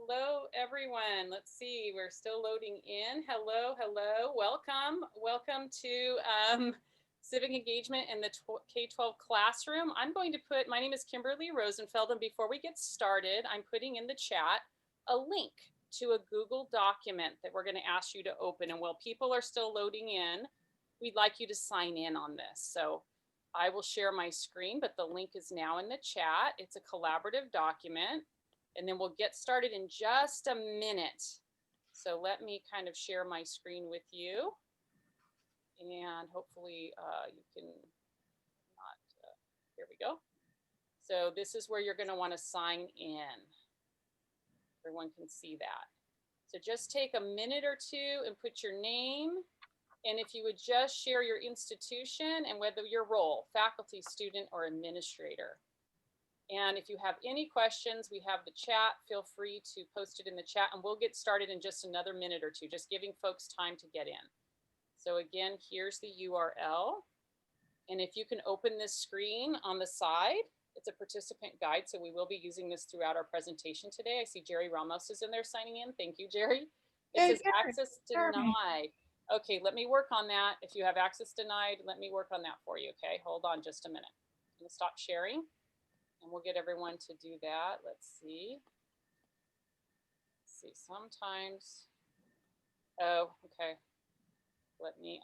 Hello, everyone. Let's see, we're still loading in. Hello, hello, welcome. Welcome to Civic Engagement in the K-12 classroom. I'm going to put, my name is Kimberly Rosenfeld, and before we get started, I'm putting in the chat a link to a Google document that we're going to ask you to open. And while people are still loading in, we'd like you to sign in on this. So I will share my screen, but the link is now in the chat. It's a collaborative document. And then we'll get started in just a minute. So let me kind of share my screen with you. And hopefully you can not, here we go. So this is where you're gonna wanna sign in. Everyone can see that. So just take a minute or two and put your name. And if you would just share your institution and whether your role, faculty, student, or administrator. And if you have any questions, we have the chat. Feel free to post it in the chat and we'll get started in just another minute or two, just giving folks time to get in. So again, here's the URL. And if you can open this screen on the side, it's a participant guide. So we will be using this throughout our presentation today. I see Jerry Ramos is in there signing in. Thank you, Jerry. It says access denied. Okay, let me work on that. If you have access denied, let me work on that for you. Okay, hold on just a minute. I'm gonna stop sharing. And we'll get everyone to do that. Let's see. Sometimes, oh, okay. Let me,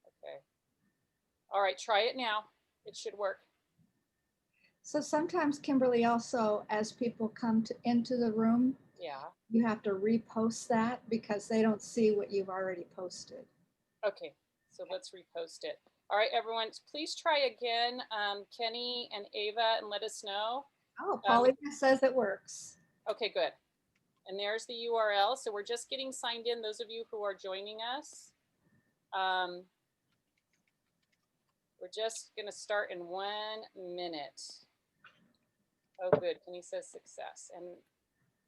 okay. All right, try it now. It should work. So sometimes, Kimberly, also as people come into the room, you have to repost that because they don't see what you've already posted. Okay, so let's repost it. All right, everyone, please try again, Kenny and Ava, and let us know. Oh, Paulina says it works. Okay, good. And there's the URL. So we're just getting signed in, those of you who are joining us. We're just gonna start in 1 minute. Oh, good, Kenny says success. And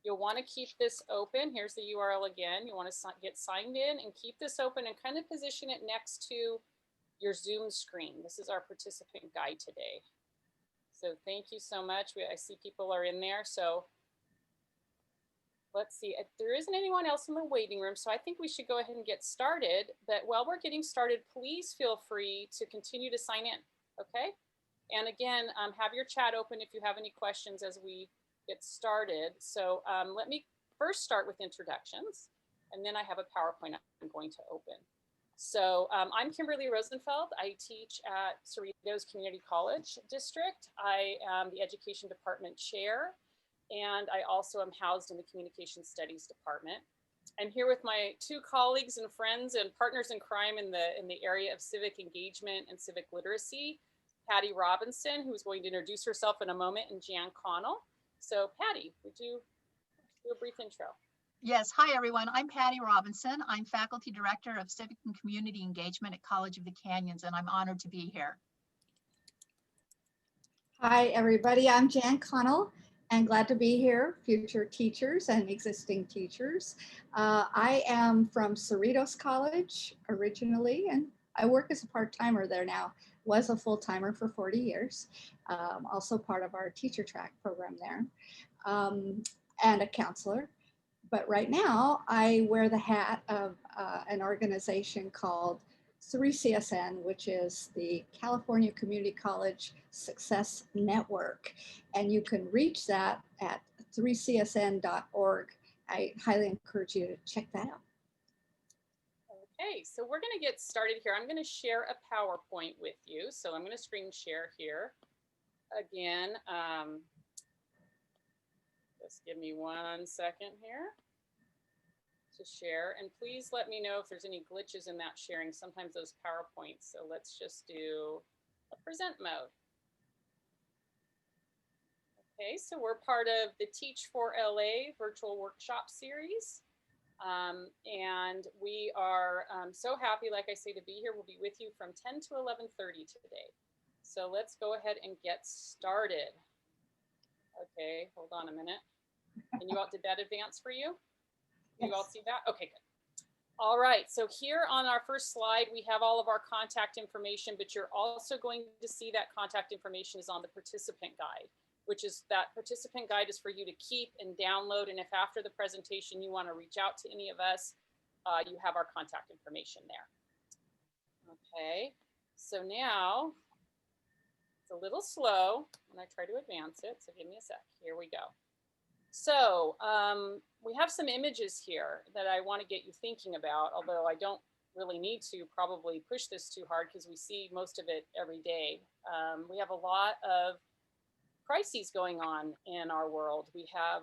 you'll wanna keep this open. Here's the URL again. You wanna get signed in and keep this open and kind of position it next to your Zoom screen. This is our participant guide today. So thank you so much. I see people are in there. So let's see, there isn't anyone else in the waiting room, so I think we should go ahead and get started. But while we're getting started, please feel free to continue to sign in, okay? And again, have your chat open if you have any questions as we get started. So let me first start with introductions, and then I have a PowerPoint I'm going to open. So I'm Kimberly Rosenfeld. I teach at Cerritos Community College District. I am the Education Department Chair, and I also am housed in the Communication Studies Department. I'm here with my two colleagues and friends and partners in crime in the area of civic engagement and civic literacy, Patty Robinson, who's going to introduce herself in a moment, and Jan Connal. So Patty, would you do a brief intro? Yes, hi everyone. I'm Patty Robinson. I'm Faculty Director of Civic and Community Engagement at College of the Canyons, and I'm honored to be here. Hi everybody, I'm Jan Connal and glad to be here, future teachers and existing teachers. I am from Cerritos College originally, and I work as a part-timer there now. Was a full-timer for 40 years, also part of our teacher track program there, and a counselor. But right now, I wear the hat of an organization called 3CSN, which is the California Community College Success Network. And you can reach that at 3csn.org. I highly encourage you to check that out. Okay, so we're going to get started here. I'm going to share a PowerPoint with you. So I'm going to screen share here. Again, just give me 1 second here to share. And please let me know if there's any glitches in that sharing. Sometimes those PowerPoints. So let's just do a present mode. Okay, so we're part of the Teach for LA virtual workshop series. And we are so happy, like I say, to be here. We'll be with you from 10 to 11:30 today. So let's go ahead and get started. Okay, hold on a minute. And you all, did that advance for you? You all see that? Okay, good. All right, so here on our first slide, we have all of our contact information, but you're also going to see that contact information is on the participant guide, which is that participant guide is for you to keep and download. And if after the presentation you want to reach out to any of us, you have our contact information there. Okay, so now it's a little slow when I try to advance it, so give me a sec. Here we go. So we have some images here that I want to get you thinking about, although I don't really need to probably push this too hard because we see most of it every day. We have a lot of crises going on in our world. We have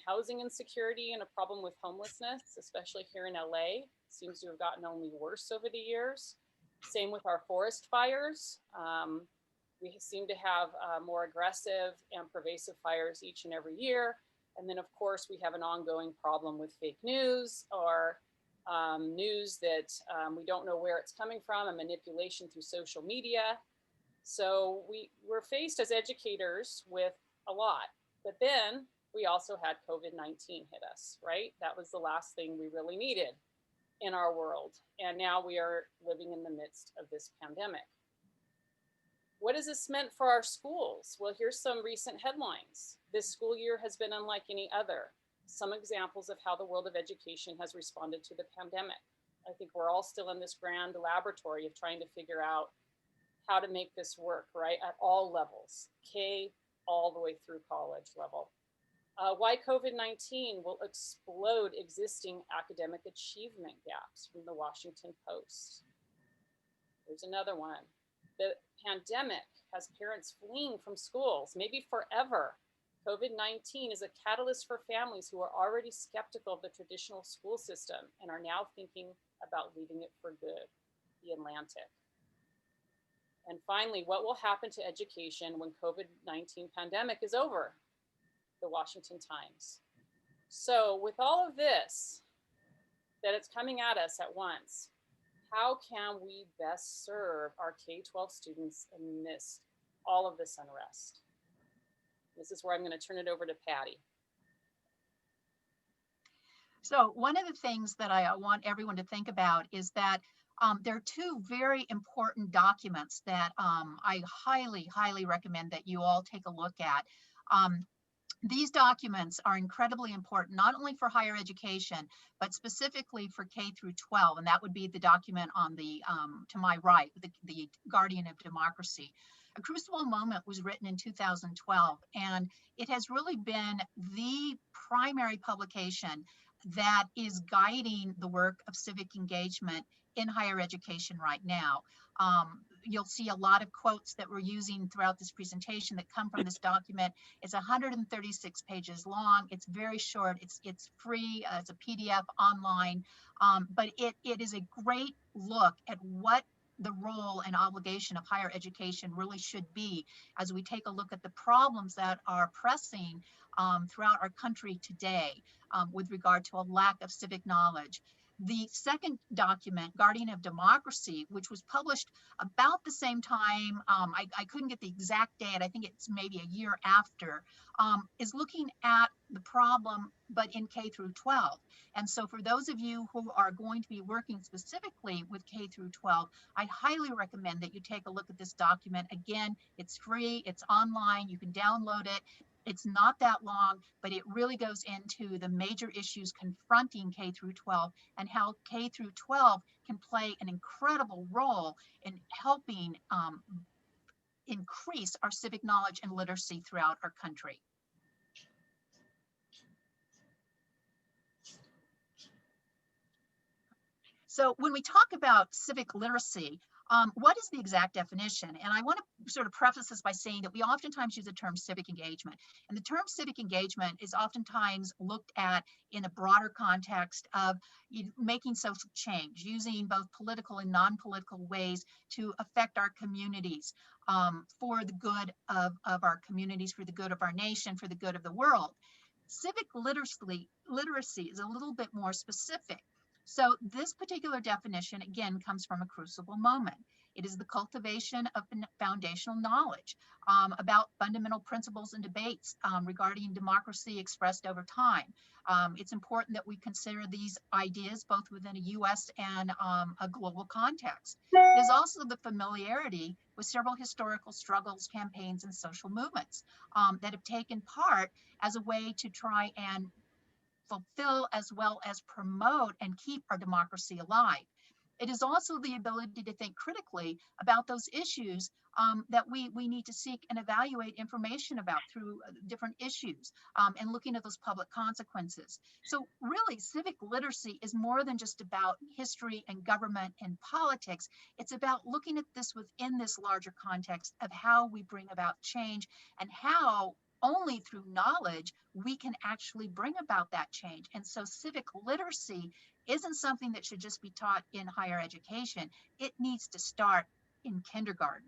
housing insecurity and a problem with homelessness, especially here in LA. Seems to have gotten only worse over the years. Same with our forest fires. We seem to have more aggressive and pervasive fires each and every year. And then, of course, we have an ongoing problem with fake news or news that we don't know where it's coming from, and manipulation through social media. So we're faced as educators with a lot. But then we also had COVID-19 hit us, right? That was the last thing we really needed in our world. And now we are living in the midst of this pandemic. What has this meant for our schools? Well, here's some recent headlines. This school year has been unlike any other. Some examples of how the world of education has responded to the pandemic. I think we're all still in this grand laboratory of trying to figure out how to make this work, right? At all levels, K all the way through college level. Why COVID-19 will explode existing academic achievement gaps from the Washington Post. There's another one. The pandemic has parents fleeing from schools, maybe forever. COVID-19 is a catalyst for families who are already skeptical of the traditional school system and are now thinking about leaving it for good. The Atlantic. And finally, what will happen to education when COVID-19 pandemic is over? The Washington Times. So with all of this, that it's coming at us at once, how can we best serve our K-12 students amidst all of this unrest? This is where I'm going to turn it over to Patty. So one of the things that I want everyone to think about is that there are two very important documents that I highly, highly recommend that you all take a look at. These documents are incredibly important, not only for higher education, but specifically for K through 12. And that would be the document on the to my right, the Guardian of Democracy. A Crucible Moment was written in 2012, and it has really been the primary publication that is guiding the work of civic engagement in higher education right now. You'll see a lot of quotes that we're using throughout this presentation that come from this document. It's 136 pages long. It's very short. It's free. It's a PDF online, but it is a great look at what the role and obligation of higher education really should be as we take a look at the problems that are pressing throughout our country today with regard to a lack of civic knowledge. The second document, Guardian of Democracy, which was published about the same time, I couldn't get the exact date, I think it's maybe a year after, is looking at the problem, but in K through 12. And so for those of you who are going to be working specifically with K through 12, I highly recommend that you take a look at this document. Again, it's free, it's online, you can download it. It's not that long, but it really goes into the major issues confronting K through 12 and how K through 12 can play an incredible role in helping increase our civic knowledge and literacy throughout our country. So when we talk about civic literacy, what is the exact definition? And I want to sort of preface this by saying that we oftentimes use the term civic engagement. And the term civic engagement is oftentimes looked at in a broader context of making social change, using both political and non-political ways to affect our communities for the good of our communities, for the good of our nation, for the good of the world. Civic literacy is a little bit more specific. So this particular definition, again, comes from A Crucible Moment. It is the cultivation of foundational knowledge about fundamental principles and debates regarding democracy expressed over time. It's important that we consider these ideas both within a US and a global context. It is also the familiarity with several historical struggles, campaigns, and social movements that have taken part as a way to try and fulfill as well as promote and keep our democracy alive. It is also the ability to think critically about those issues that we need to seek and evaluate information about through different issues and looking at those public consequences. So really, civic literacy is more than just about history and government and politics. It's about looking at this within this larger context of how we bring about change and how only through knowledge we can actually bring about that change. And so civic literacy isn't something that should just be taught in higher education. It needs to start in kindergarten.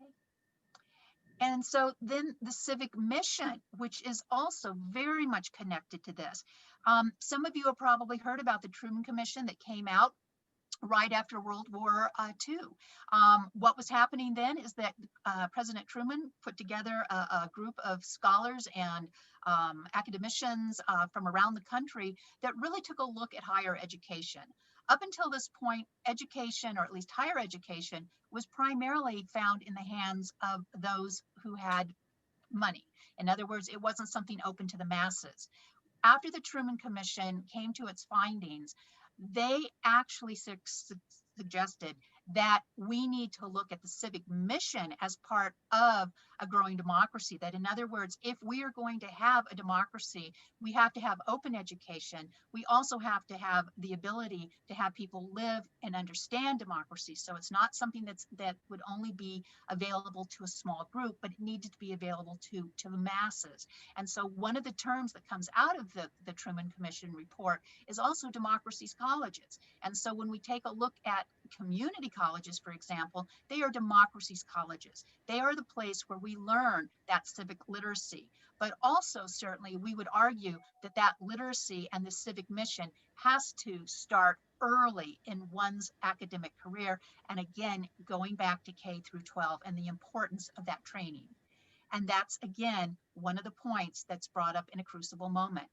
Okay. And so then the civic mission, which is also very much connected to this. Some of you have probably heard about the Truman Commission that came out right after World War II. What was happening then is that President Truman put together a group of scholars and academicians from around the country that really took a look at higher education. Up until this point, education, or at least higher education, was primarily found in the hands of those who had money. In other words, it wasn't something open to the masses. After the Truman Commission came to its findings, they actually suggested that we need to look at the civic mission as part of a growing democracy. That, in other words, if we are going to have a democracy, we have to have open education. We also have to have the ability to have people live and understand democracy. So it's not something that would only be available to a small group, but it needed to be available to the masses. And so one of the terms that comes out of the Truman Commission report is also democracy's colleges. And so when we take a look at community colleges, for example, they are democracy's colleges. They are the place where we learn that civic literacy. But also, certainly, we would argue that that literacy and the civic mission has to start early in one's academic career. And again, going back to K through 12 and the importance of that training. And that's, again, one of the points that's brought up in a crucible moment.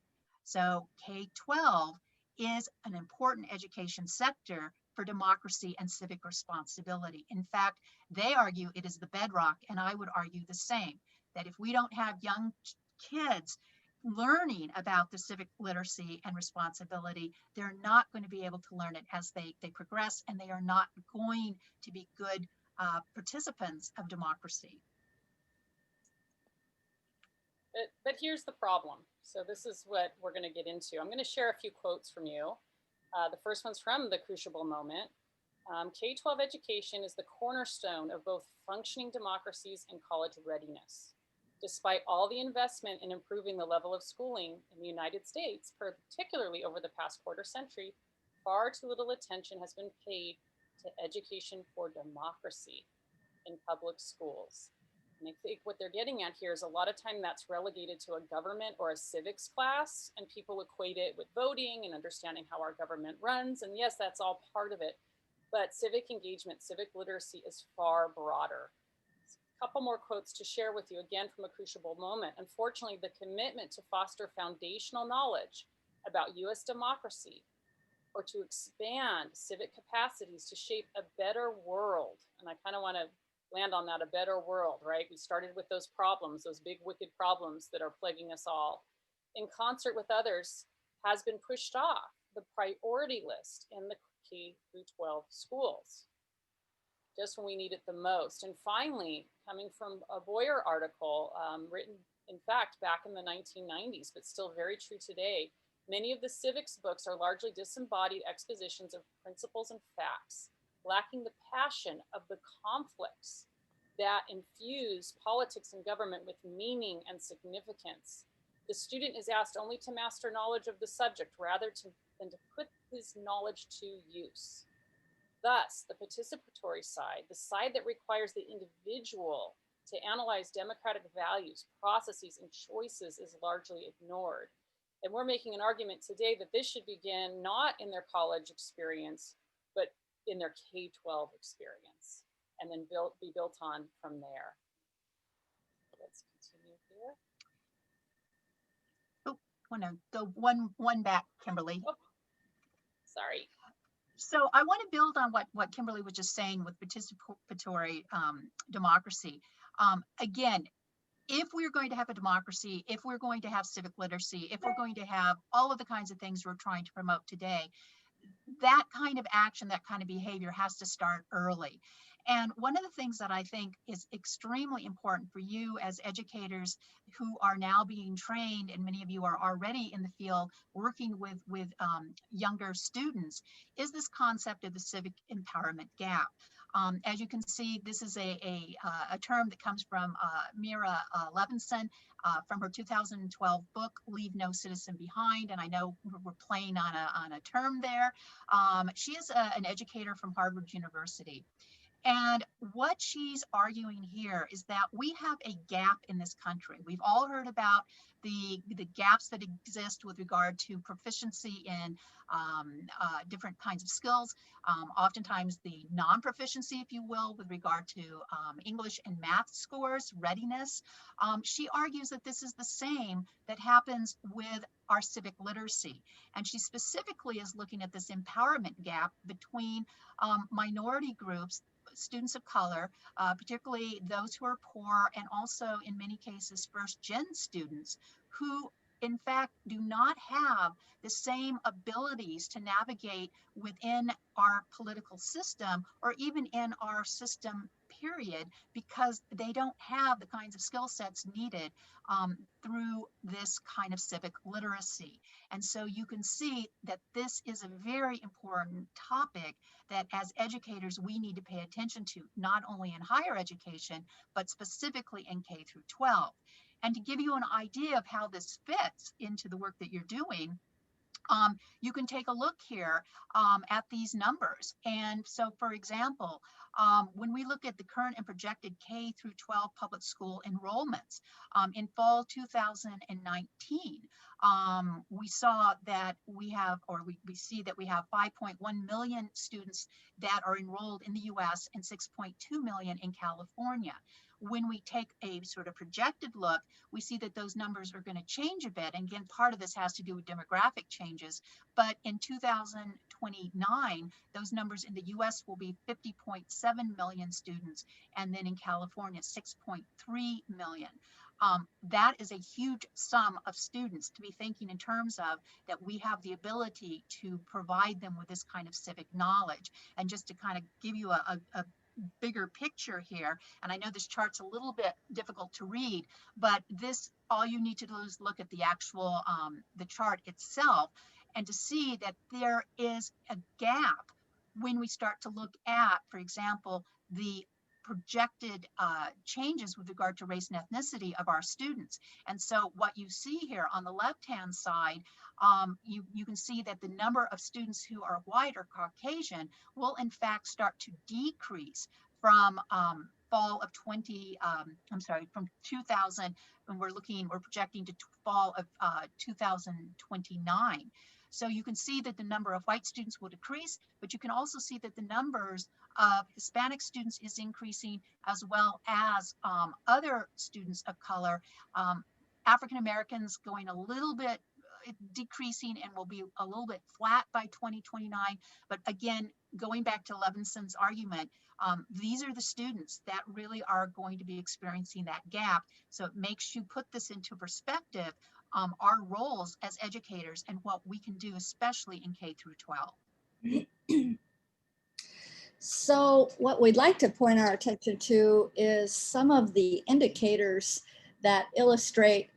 So K-12 is an important education sector for democracy and civic responsibility. In fact, they argue it is the bedrock, and I would argue the same, that if we don't have young kids learning about the civic literacy and responsibility, they're not going to be able to learn it as they progress, and they are not going to be good participants of democracy. But here's the problem. So this is what we're going to get into. I'm going to share a few quotes from you. The first one's from the Crucible Moment. K-12 education is the cornerstone of both functioning democracies and college readiness. Despite all the investment in improving the level of schooling in the United States, particularly over the past quarter century, far too little attention has been paid to education for democracy in public schools. And I think what they're getting at here is a lot of time that's relegated to a government or a civics class, and people equate it with voting and understanding how our government runs. And yes, that's all part of it. But civic engagement, civic literacy is far broader. A couple more quotes to share with you, again from a Crucible Moment. Unfortunately, the commitment to foster foundational knowledge about US democracy or to expand civic capacities to shape a better world. And I kind of want to land on that, a better world, right? We started with those problems, those big wicked problems that are plaguing us all. In concert with others, has been pushed off the priority list in the K through 12 schools, just when we need it the most. And finally, coming from a Boyer article written, in fact, back in the 1990s, but still very true today, many of the civics books are largely disembodied expositions of principles and facts, lacking the passion of the conflicts that infuse politics and government with meaning and significance. The student is asked only to master knowledge of the subject rather than to put his knowledge to use. Thus, the participatory side, the side that requires the individual to analyze democratic values, processes, and choices is largely ignored. And we're making an argument today that this should begin not in their college experience, but in their K-12 experience, and then be built on from there. Let's continue here. Oh, I want to go one back, Kimberly. Oh, sorry. So I want to build on what Kimberly was just saying with participatory democracy. Again, if we're going to have a democracy, if we're going to have civic literacy, if we're going to have all of the kinds of things we're trying to promote today, that kind of action, that kind of behavior has to start early. And one of the things that I think is extremely important for you as educators who are now being trained, and many of you are already in the field working with younger students, is this concept of the civic empowerment gap. As you can see, this is a term that comes from Mira Levinson from her 2012 book, Leave No Citizen Behind. And I know we're playing on a term there. She is an educator from Harvard University. And what she's arguing here is that we have a gap in this country. We've all heard about the gaps that exist with regard to proficiency in different kinds of skills, oftentimes the non-proficiency, if you will, with regard to English and math scores, readiness. She argues that this is the same that happens with our civic literacy. And she specifically is looking at this empowerment gap between minority groups, students of color, particularly those who are poor, and also in many cases first-gen students who in fact do not have the same abilities to navigate within our political system or even in our system period, because they don't have the kinds of skill sets needed through this kind of civic literacy. And so you can see that this is a very important topic that as educators we need to pay attention to, not only in higher education, but specifically in K through 12. And to give you an idea of how this fits into the work that you're doing, you can take a look here at these numbers. And so, for example, when we look at the current and projected K through 12 public school enrollments in fall 2019, we saw that we have, or we see that we have 5.1 million students that are enrolled in the US and 6.2 million in California. When we take a sort of projected look, we see that those numbers are going to change a bit. And again, part of this has to do with demographic changes. But in 2029, those numbers in the US will be 50.7 million students, and then in California, 6.3 million. That is a huge sum of students to be thinking in terms of, that we have the ability to provide them with this kind of civic knowledge. And just to kind of give you a bigger picture here, and I know this chart's a little bit difficult to read, but this, all you need to do is look at the actual the chart itself and to see that there is a gap when we start to look at, for example, the projected changes with regard to race and ethnicity of our students. And so what you see here on the left-hand side, you can see that the number of students who are white or Caucasian will in fact start to decrease from fall of from 2000, and we're projecting to fall of 2029. So you can see that the number of white students will decrease, but you can also see that the numbers of Hispanic students is increasing, as well as other students of color. African Americans going a little bit decreasing and will be a little bit flat by 2029. But again, going back to Levinson's argument, these are the students that really are going to be experiencing that gap. So it makes you put this into perspective, our roles as educators and what we can do, especially in K through 12. So what we'd like to point our attention to is some of the indicators that illustrate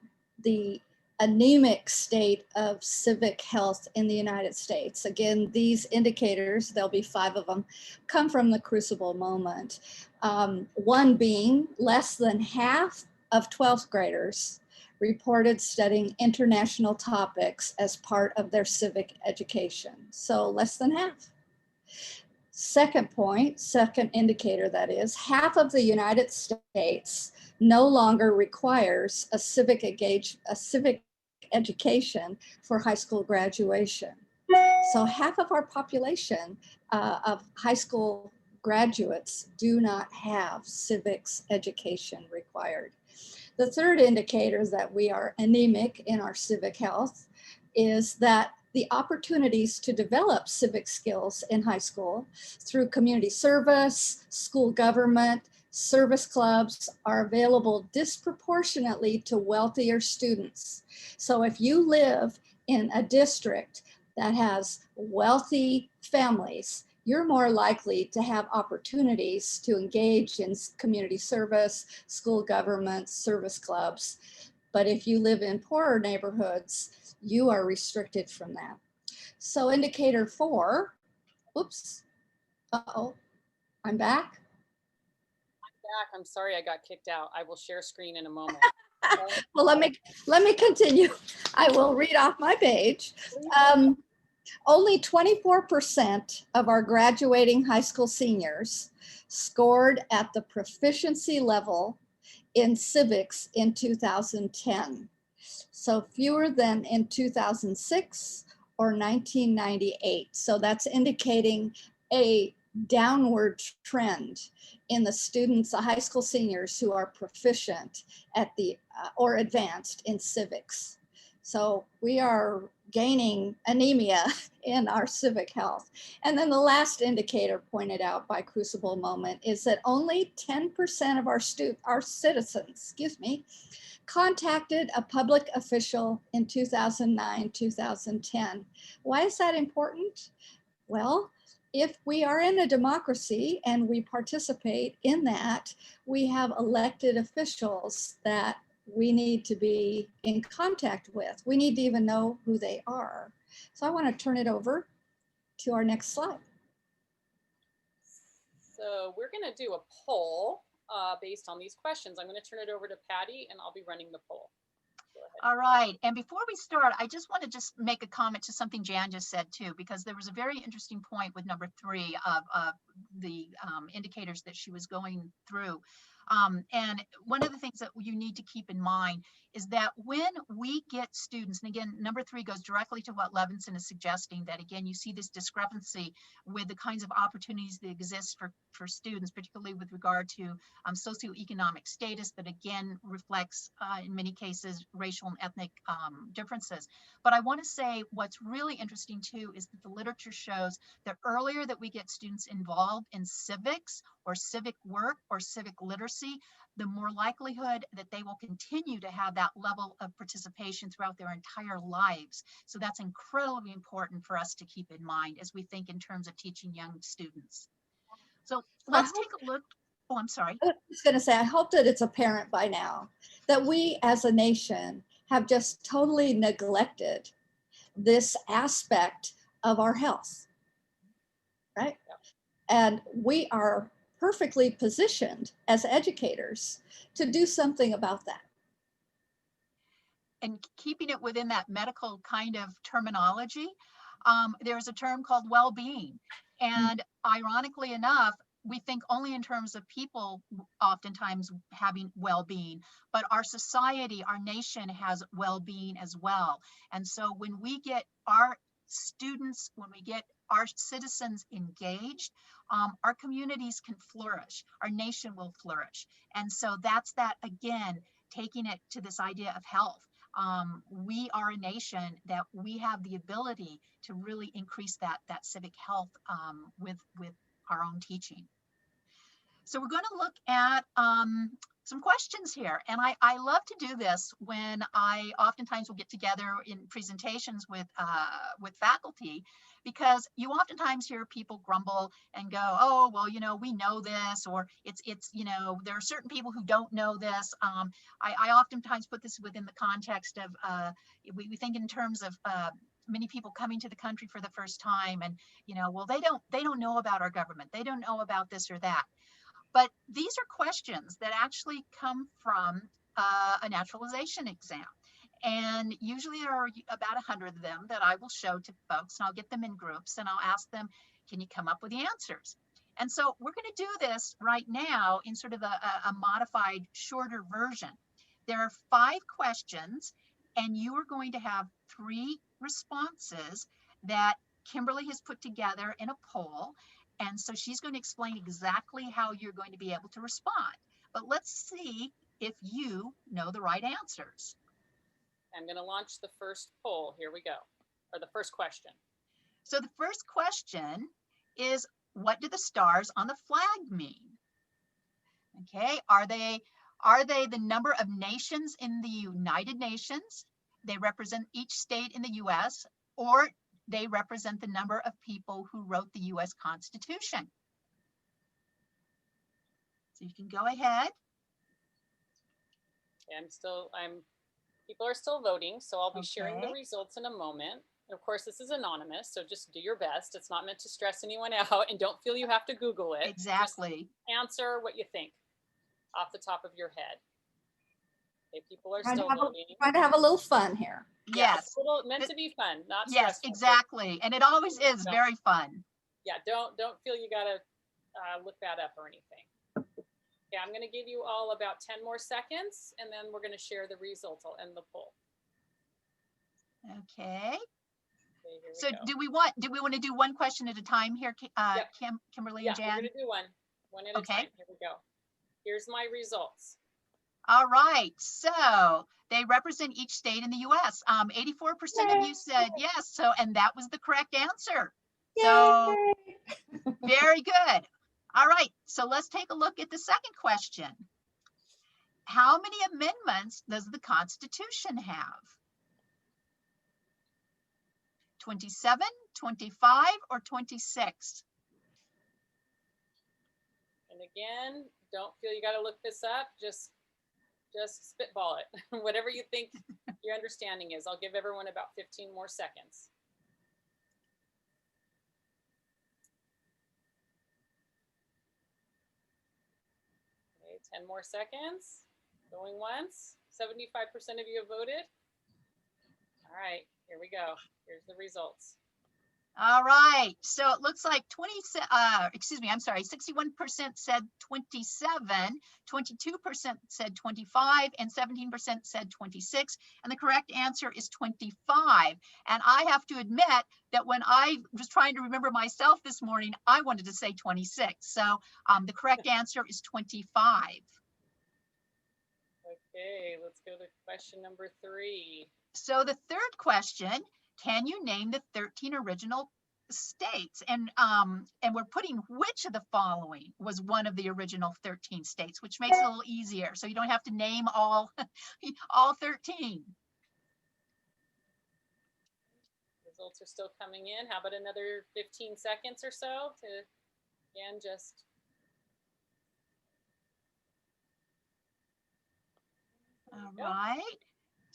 the anemic state of civic health in the United States. Again, these indicators, there'll be 5 of them, come from the Crucible moment. One being less than half of 12th graders reported studying international topics as part of their civic education. So less than half. Second point, second indicator, that is, half of the United States no longer requires a civic education for high school graduation. So half of our population of high school graduates do not have civics education required. The third indicator is that we are anemic in our civic health is that the opportunities to develop civic skills in high school through community service, school government, service clubs are available disproportionately to wealthier students. So if you live in a district that has wealthy families, you're more likely to have opportunities to engage in community service, school government, service clubs. But if you live in poorer neighborhoods, you are restricted from that. So indicator 4, oops, uh-oh, I'm back. I'm sorry I got kicked out. I will share screen in a moment. Well, let me continue. I will read off my page. Only 24% of our graduating high school seniors scored at the proficiency level in civics in 2010. So fewer than in 2006 or 1998. So that's indicating a downward trend in the students, the high school seniors who are proficient at the or advanced in civics. So we are gaining anemia in our civic health. And then the last indicator pointed out by Crucible Moment is that only 10% of our citizens, contacted a public official in 2009, 2010. Why is that important? Well, if we are in a democracy and we participate in that, we have elected officials that we need to be in contact with. We need to even know who they are. So I want to turn it over to our next slide. So we're going to do a poll based on these questions. I'm going to turn it over to Patty and I'll be running the poll. All right. And before we start, I just want to just make a comment to something Jan just said too, because there was a very interesting point with number 3 of the indicators that she was going through. And one of the things that you need to keep in mind is that when we get students, and again, number 3 goes directly to what Levinson is suggesting, that again, you see this discrepancy with the kinds of opportunities that exist for students, particularly with regard to socioeconomic status that again reflects in many cases racial and ethnic differences. But I want to say what's really interesting too is that the literature shows that earlier that we get students involved in civics or civic work or civic literacy, the more likelihood that they will continue to have that level of participation throughout their entire lives. So that's incredibly important for us to keep in mind as we think in terms of teaching young students. So let's take a look. Oh, I'm sorry. I was going to say, I hope that it's apparent by now that we as a nation have just totally neglected this aspect of our health, right? And we are perfectly positioned as educators to do something about that. And keeping it within that medical kind of terminology, there's a term called well-being. And ironically enough, we think only in terms of people oftentimes having well-being, but our society, our nation has well-being as well. And so when we get our students, when we get our citizens engaged, our communities can flourish, our nation will flourish. And so that's that, again, taking it to this idea of health. We are a nation that we have the ability to really increase that civic health with our own teaching. So we're going to look at some questions here. And I love to do this when I oftentimes will get together in presentations with faculty, because you oftentimes hear people grumble and go, oh, well, you know, we know this, or it's you know, there are certain people who don't know this. I oftentimes put this within the context of, we think in terms of many people coming to the country for the first time, and, you know, well, they don't know about our government. They don't know about this or that. But these are questions that actually come from a naturalization exam. And usually there are about 100 of them that I will show to folks, and I'll get them in groups and I'll ask them, can you come up with the answers? And so we're going to do this right now in sort of a modified, shorter version. There are 5 questions, and you are going to have 3 responses that Kimberly has put together in a poll. And so she's going to explain exactly how you're going to be able to respond. But let's see if you know the right answers. I'm going to launch the first poll. Here we go. Or the first question. So the first question is, what do the stars on the flag mean? Okay, are they the number of nations in the United Nations? They represent each state in the US, or they represent the number of people who wrote the US Constitution? So you can go ahead. People are still voting, so I'll be sharing the Okay. results in a moment. And of course, this is anonymous, so just do your best. It's not meant to stress anyone out, and don't feel you have to Google it. Exactly. Just answer what you think off the top of your head. Okay, people are Trying still to have voting. trying to have a little fun here. Yeah, Yes. it's a little meant to be fun, not Yes, stressful. exactly. And it always is very fun. Yeah, don't feel you gotta look that up or anything. Okay, I'm gonna give you all about 10 more seconds, and then we're gonna share the results. I'll end the poll. Okay. Okay, here we So go. do we want to do one question at a time here, Yep. Kimberly Yeah, and Jan? we're gonna do one at a Okay. time. Here we go. Here's my results. All right, so they represent each state in the US. 84% of you said yes, so, and that was the correct answer. So very good. All right, so let's take a look at the second question. How many amendments does the Constitution have? 27, 25, or 26? And again, don't feel you got to look this up. Just spitball it. Whatever you think your understanding is. I'll give everyone about 15 more seconds. Okay, 10 more seconds. Going once. 75% of you have voted. All right, here we go. Here's the results. All right, so it looks like 61% said 27, 22% said 25, and 17% said 26. And the correct answer is 25. And I have to admit that when I was trying to remember myself this morning, I wanted to say 26. So the correct answer is 25. Okay, let's go to question number 3. So the third question, can you name the 13 original states? And we're putting which of the following was one of the original 13 states, which makes it a little easier. So you don't have to name all 13. Results are still coming in. How about another 15 seconds or so to, again, just. All right.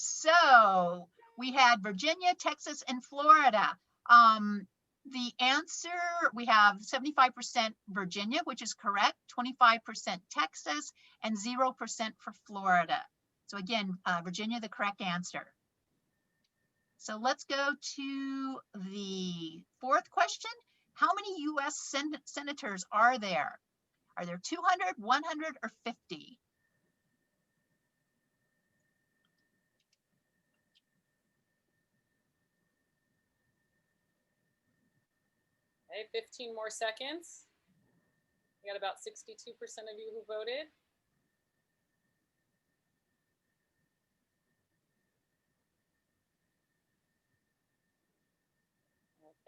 So we had Virginia, Texas, and Florida. The answer, we have 75% Virginia, which is correct, 25% Texas, and 0% for Florida. So again, Virginia, the correct answer. So let's go to the fourth question. How many US senators are there? Are there 200, 100, or 50? Okay, 15 more seconds. We got about 62% of you who voted.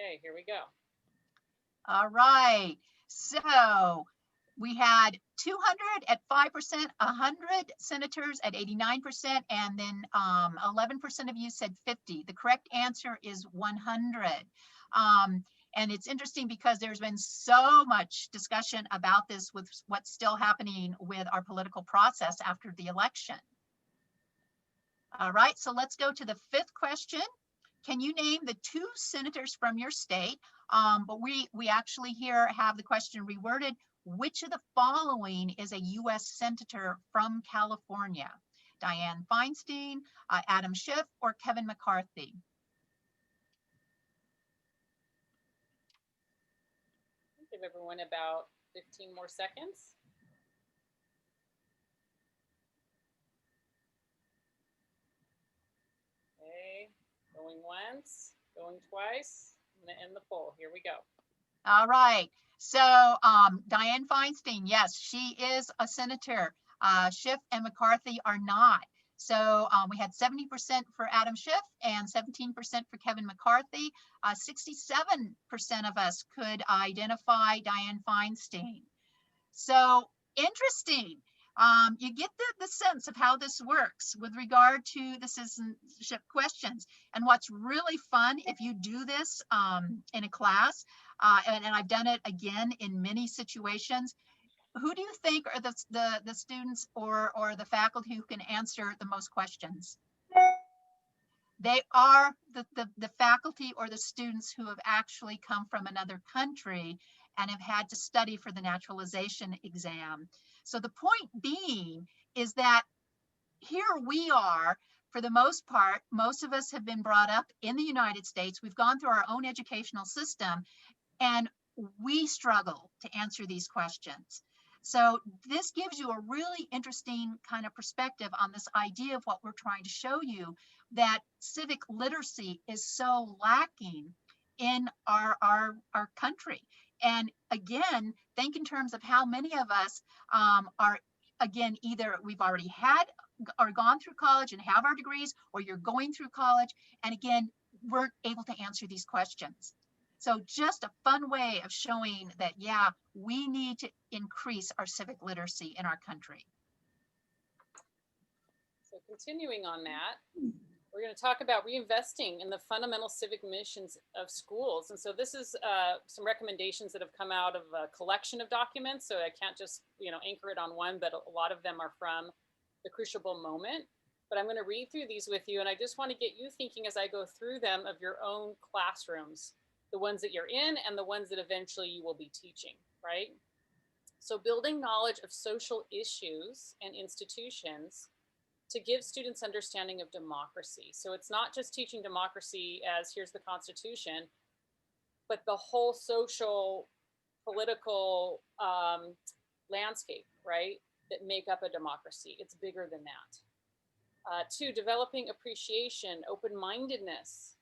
Okay, here we go. All right, so we had 200 at 5%, 100 senators at 89%, and then 11% of you said 50. The correct answer is 100. And it's interesting because there's been so much discussion about this with what's still happening with our political process after the election. All right, so let's go to the fifth question. Can you name the 2 senators from your state? But we actually here have the question reworded. Which of the following is a US senator from California? Dianne Feinstein, Adam Schiff, or Kevin McCarthy? Give everyone about 15 more seconds. Going once, going twice. I'm gonna end the poll. Here we go. All right. So Dianne Feinstein, yes, she is a senator. Schiff and McCarthy are not. So we had 70% for Adam Schiff and 17% for Kevin McCarthy. 67% of us could identify Dianne Feinstein. So interesting. You get the sense of how this works with regard to the citizenship questions. And what's really fun, if you do this in a class, and I've done it again in many situations, who do you think are the students or the faculty who can answer the most questions? They are the faculty or the students who have actually come from another country and have had to study for the naturalization exam. So the point being is that here we are, for the most part, most of us have been brought up in the United States. We've gone through our own educational system, and we struggle to answer these questions. So this gives you a really interesting kind of perspective on this idea of what we're trying to show you, that civic literacy is so lacking in our country. And again, think in terms of how many of us are, again, either we've already had or gone through college and have our degrees, or you're going through college, and again, weren't able to answer these questions. So just a fun way of showing that, yeah, we need to increase our civic literacy in our country. So continuing on that, we're going to talk about reinvesting in the fundamental civic missions of schools. And so this is some recommendations that have come out of a collection of documents. So I can't just, anchor it on one, but a lot of them are from the Crucible Moment. But I'm going to read through these with you. And I just want to get you thinking as I go through them of your own classrooms, the ones that you're in and the ones that eventually you will be teaching, right? So building knowledge of social issues and institutions to give students understanding of democracy. So it's not just teaching democracy as here's the Constitution, but the whole social, political landscape, right, that make up a democracy. It's bigger than that. 2, developing appreciation, open-mindedness,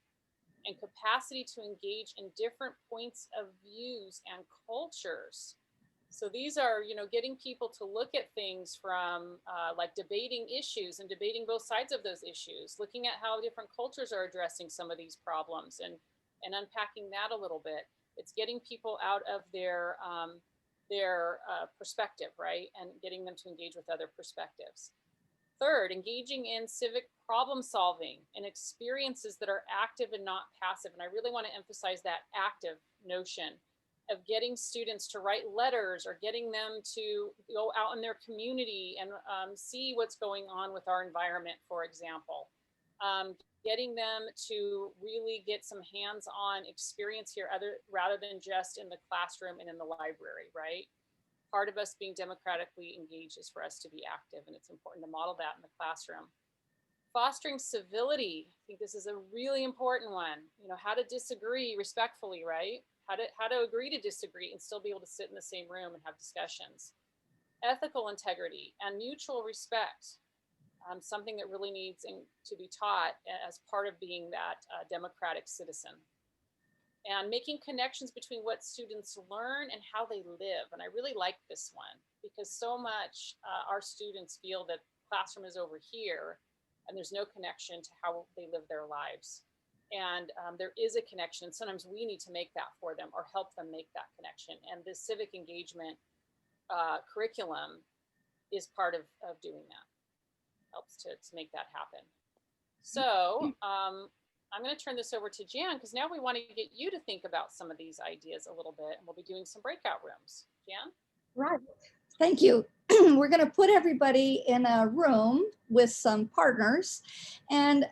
and capacity to engage in different points of views and cultures. So these are, getting people to look at things from like debating issues and debating both sides of those issues, looking at how different cultures are addressing some of these problems and unpacking that a little bit. It's getting people out of their perspective, right? And getting them to engage with other perspectives. 3rd, engaging in civic problem solving and experiences that are active and not passive. And I really want to emphasize that active notion of getting students to write letters or getting them to go out in their community and see what's going on with our environment, for example. Getting them to really get some hands-on experience here rather than just in the classroom and in the library, right? Part of us being democratically engaged is for us to be active, and it's important to model that in the classroom. Fostering civility. I think this is a really important one. How to disagree respectfully, right? How to agree to disagree and still be able to sit in the same room and have discussions. Ethical integrity and mutual respect. Something that really needs to be taught as part of being that democratic citizen. And making connections between what students learn and how they live. And I really like this one because so much our students feel that classroom is over here and there's no connection to how they live their lives. And there is a connection. Sometimes we need to make that for them or help them make that connection. And this civic engagement curriculum is part of doing that. Helps to make that happen. So I'm going to turn this over to Jan because now we want to get you to think about some of these ideas a little bit, and we'll be doing some breakout rooms. Jan? Right. Thank you. We're going to put everybody in a room with some partners, and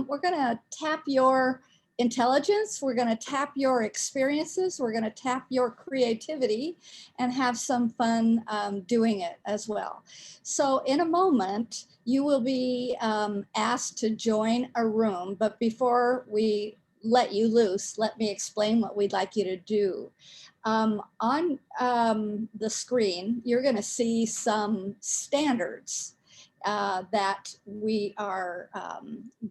we're going to tap your intelligence. We're going to tap your experiences. We're going to tap your creativity and have some fun doing it as well. So in a moment, you will be asked to join a room, but before we let you loose, let me explain what we'd like you to do. On the screen, you're going to see some standards. that we are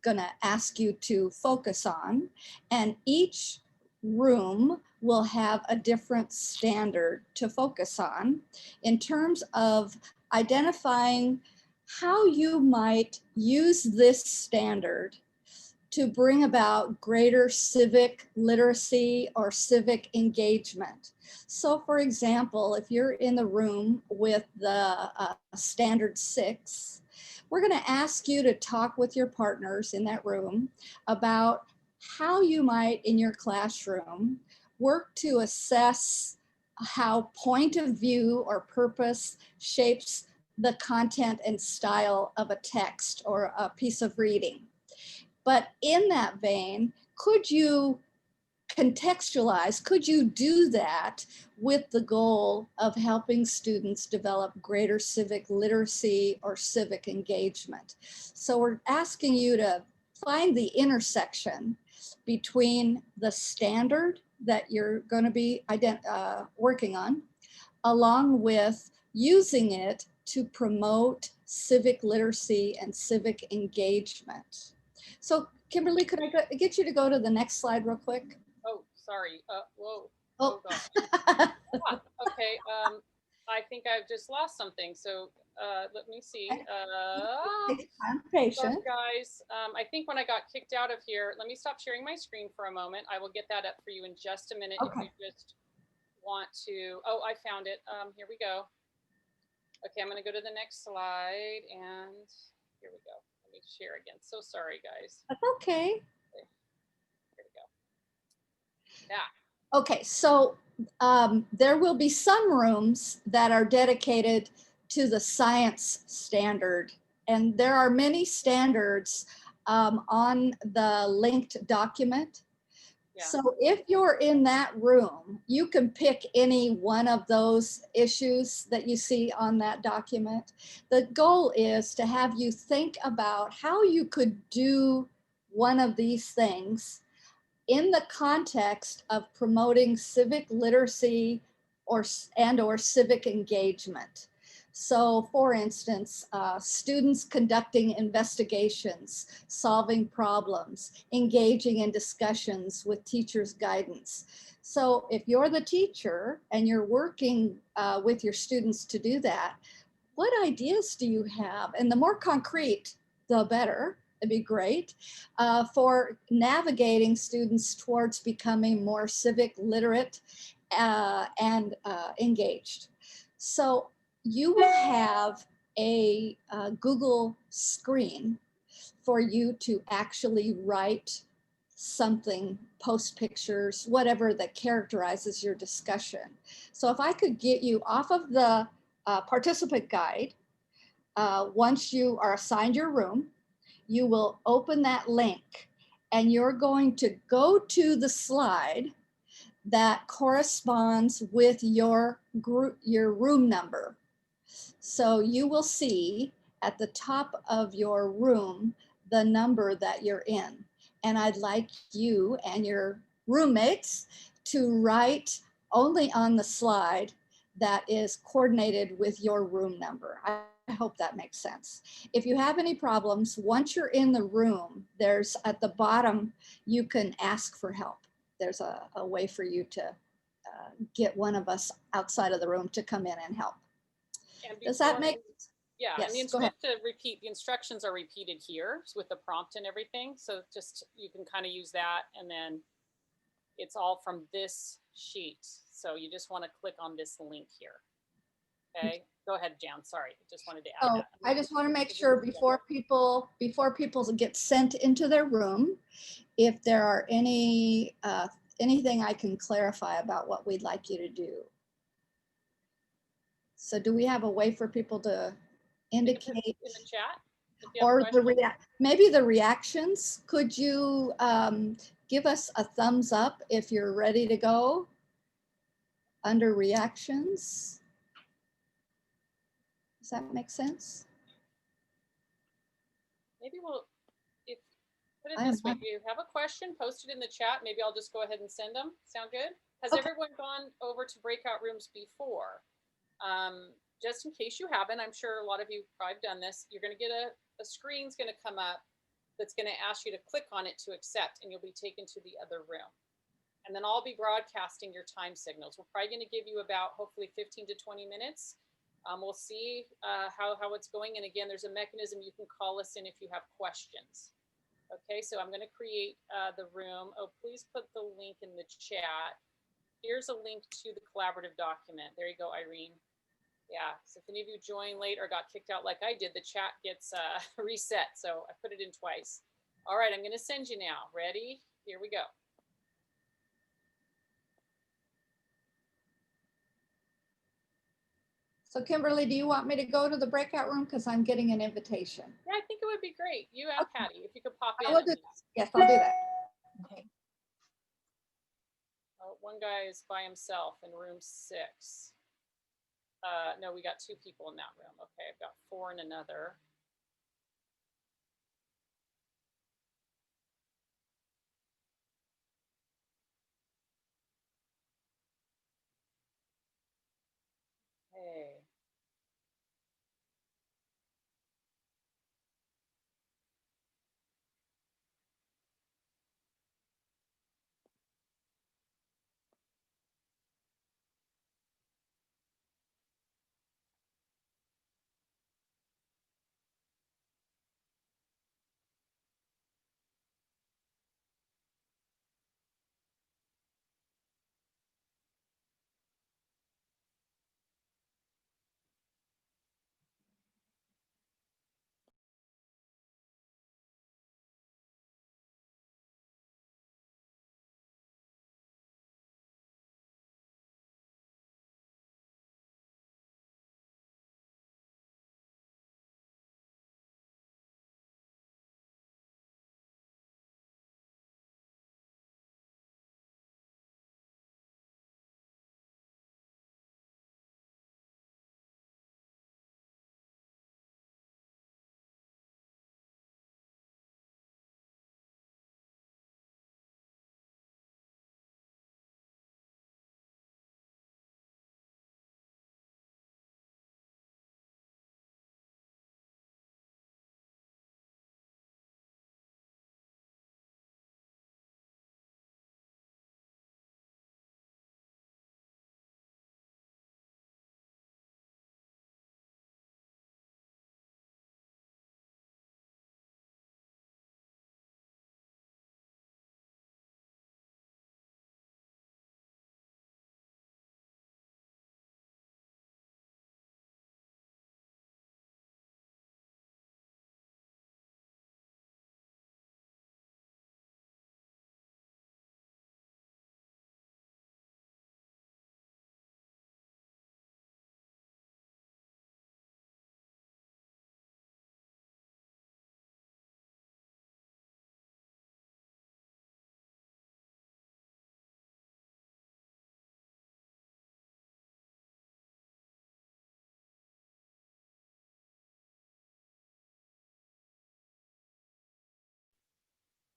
going to ask you to focus on. And each room will have a different standard to focus on in terms of identifying how you might use this standard to bring about greater civic literacy or civic engagement. So for example, if you're in the room with the standard 6, we're going to ask you to talk with your partners in that room about how you might in your classroom work to assess how point of view or purpose shapes the content and style of a text or a piece of reading. But in that vein, could you contextualize, could you do that with the goal of helping students develop greater civic literacy or civic engagement? So we're asking you to find the intersection between the standard that you're going to be working on, along with using it to promote civic literacy and civic engagement. So Kimberly, could I get you to go to the next slide real quick? Oh, sorry. Whoa. Oh, Gosh. Okay. I think I've just lost something. So let me see. I'm Sorry, patient. guys. I think when I got kicked out of here, let me stop sharing my screen for a moment. I will get that up for you in just a minute. Okay. If you just want to. Oh, I found it. Here we go. Okay, I'm going to go to the next slide, and here we go. Let me share again. So sorry, guys. That's okay. Here we go. Yeah. Okay, so there will be some rooms that are dedicated to the science standard, and there are many standards on the linked document. Yeah. So if you're in that room, you can pick any one of those issues that you see on that document. The goal is to have you think about how you could do one of these things in the context of promoting civic literacy or civic engagement. So for instance, students conducting investigations, solving problems, engaging in discussions with teachers' guidance. So if you're the teacher and you're working with your students to do that, what ideas do you have? And the more concrete, the better. It'd be great for navigating students towards becoming more civic literate and engaged. So you will have a Google screen for you to actually write something, post pictures, whatever that characterizes your discussion. So if I could get you off of the participant guide, once you are assigned your room, you will open that link and you're going to go to the slide that corresponds with your group, your room number. So you will see at the top of your room the number that you're in. And I'd like you and your roommates to write only on the slide that is coordinated with your room number. I hope that makes sense. If you have any problems, once you're in the room, there's at the bottom, you can ask for help. There's a way for you to get one of us outside of the room to come in and help. And Does that make sense? Yeah, yes, and the instructions are repeated here with the prompt and everything. So just, you can kind of use that, and then it's all from this sheet. So you just want to click on this link here. Okay, go ahead, Jan. Sorry, just wanted to add that. I just want to make sure before people get sent into their room, if there are any anything I can clarify about what we'd like you to do. So do we have a way for people to indicate in the chat? Or maybe the reactions? Could you give us a thumbs up if you're ready to go under reactions? Does that make sense? Maybe we'll, if, put it this way, if you have a question, post it in the chat. Maybe I'll just go ahead and send them. Sound good? Has everyone gone over to breakout rooms before? just in case you haven't, I'm sure a lot of you probably done this, you're going to get a screen's going to come up that's going to ask you to click on it to accept, and you'll be taken to the other room. And then I'll be broadcasting your time signals. We're probably going to give you about hopefully 15 to 20 minutes. We'll see how it's going. And again, there's a mechanism you can call us in if you have questions. Okay, so I'm going to create the room. Oh, please put the link in the chat. Here's a link to the collaborative document. There you go, Irene. Yeah, so if any of you joined late or got kicked out like I did, the chat gets reset. So I put it in twice. All right, I'm going to send you now. Ready? Here we go. So Kimberly, do you want me to go to the breakout room? Because I'm getting an invitation. Yeah, I think it would be great. You and Patty, if you could pop in. Yes, I'll do that. Okay. Oh, one guy is by himself in room 6. No, we got 2 people in that room. Okay, I've got 4 in another. Hey.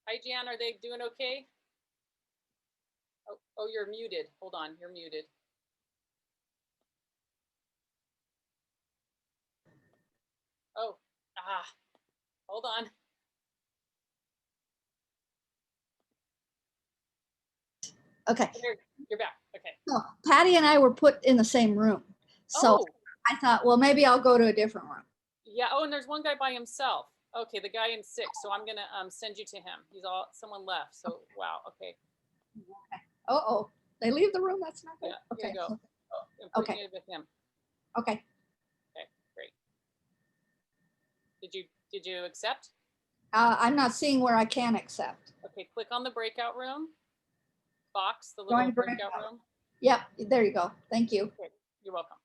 Hi, Jan, are they doing okay? Oh, you're muted. Hold on, you're muted. Oh, hold on. Okay. You're back. Okay. So Patty and I were put in the same room. So I thought, well, maybe I'll go to a different room. Yeah. Oh, and there's one guy by himself. Okay, the guy in 6. So I'm gonna send you to him. Someone left. So wow. Okay. Oh, they leave the room. That's not good. Yeah. Okay. Here you go. Okay. With him. Okay. Okay. Great. Did you accept? I'm not seeing where I can accept. Okay. Click on the breakout room box. The little breakout room. Yep. There you go. Thank you. Okay. You're welcome.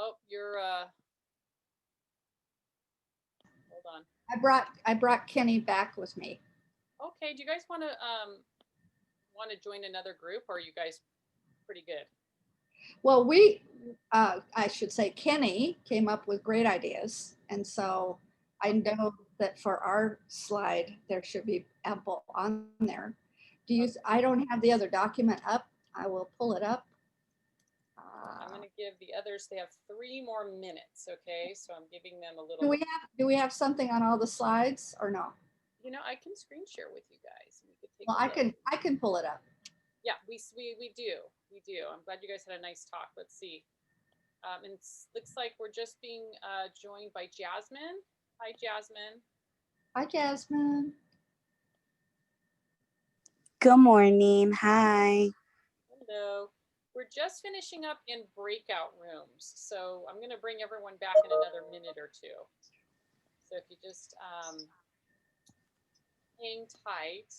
Oh, you're, hold on. I brought Kenny back with me. Okay, do you guys want to join another group, or are you guys pretty good? Well, I should say Kenny came up with great ideas. And so I know that for our slide, there should be ample on there. I don't have the other document up. I will pull it up. I'm going to give the others, they have 3 more minutes. Okay, so I'm giving them a little. Do we have something on all the slides or no? You know, I can screen share with you guys. We could take Well, I can pull it up. Yeah, we do. We do. I'm glad you guys had a nice talk. Let's see. And it looks like we're just being joined by Jasmine. Hi, Jasmine. Hi, Jasmine. Good morning. Hi. Hello. We're just finishing up in breakout rooms. So I'm going to bring everyone back in another minute or two. So if you just hang tight.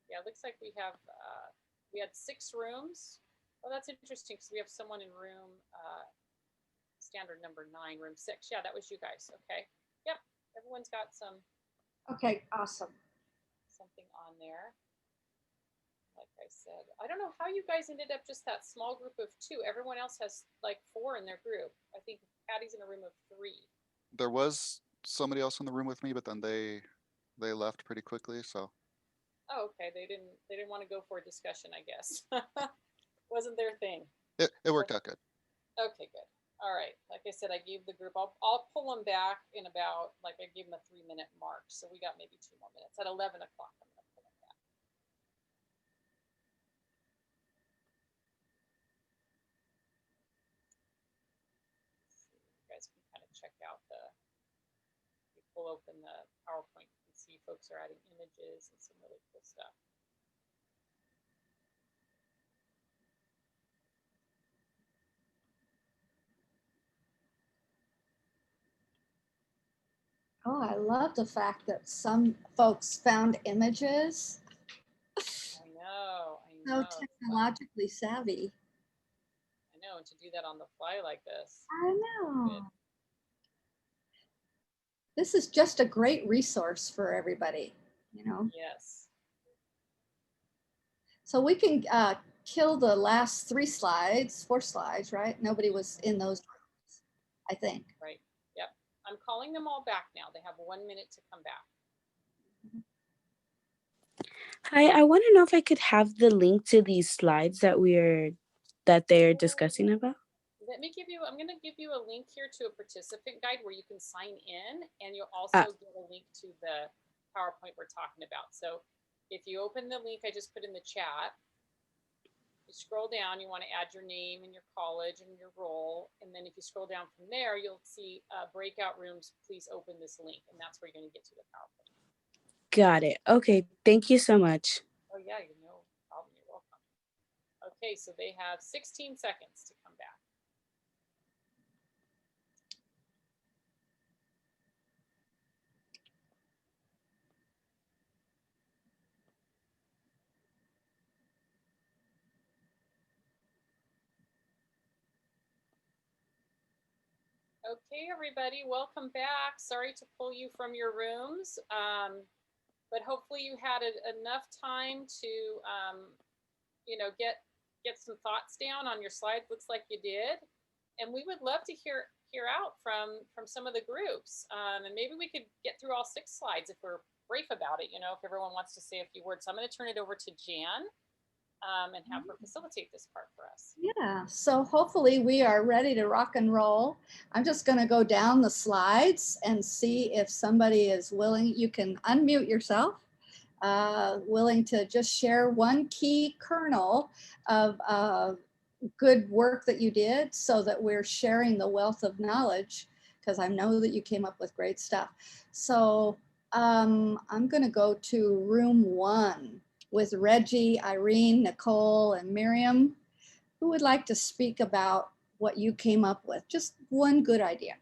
Yeah, it looks like we had 6 rooms. Oh, that's interesting because we have someone in room standard number 9, room 6. Yeah, that was you guys. Okay. Yep. Everyone's got some. Okay, awesome. Something on there. Like I said, I don't know how you guys ended up just that small group of 2. Everyone else has like 4 in their group. I think Patty's in a room of 3. There was somebody else in the room with me, but then they left pretty quickly. So. Oh, okay. They didn't want to go for a discussion, I guess. Wasn't their thing. It worked out good. Okay, good. All right. Like I said, I gave the group. I'll pull them back in about, like, I gave them a 3-minute mark. So we got maybe 2 more minutes. At 11 o'clock, I'm gonna pull them back. You guys can kind of check out if you pull open the PowerPoint, you can see folks are adding images and some really cool stuff. Oh, I love the fact that some folks found images. I know. So technologically savvy. I know, and to do that on the fly like this. I know. Good. This is just a great resource for everybody, you know? Yes. So we can kill the last 4 slides, right? Nobody was in those rooms, I think. Right. Yep. I'm calling them all back now. They have 1 minute to come back. Hi, I want to know if I could have the link to these slides that they're discussing about. I'm going to give you a link here to a participant guide where you can sign in, and you'll also get a link to the PowerPoint we're talking about. So if you open the link I just put in the chat, you scroll down, you want to add your name and your college and your role. And then if you scroll down from there, you'll see breakout rooms. Please open this link. And that's where you're going to get to the PowerPoint. Got it. Okay. Thank you so much. Oh, yeah. No problem. You're welcome. Okay. So they have 16 seconds to come back. Okay, everybody, welcome back. Sorry to pull you from your rooms, but hopefully you had enough time to, get some thoughts down on your slides. Looks like you did, and we would love to hear out from some of the groups, and maybe we could get through all 6 slides if we're brave about it. If everyone wants to say a few words. So I'm going to turn it over to Jan. And have her facilitate this part for us. Yeah, so hopefully we are ready to rock and roll. I'm just going to go down the slides and see if somebody is willing. You can unmute yourself, willing to just share one key kernel of good work that you did so that we're sharing the wealth of knowledge, because I know that you came up with great stuff. So I'm going to go to room 1. With Reggie, Irene, Nicole, and Miriam. Who would like to speak about what you came up with? Just one good idea.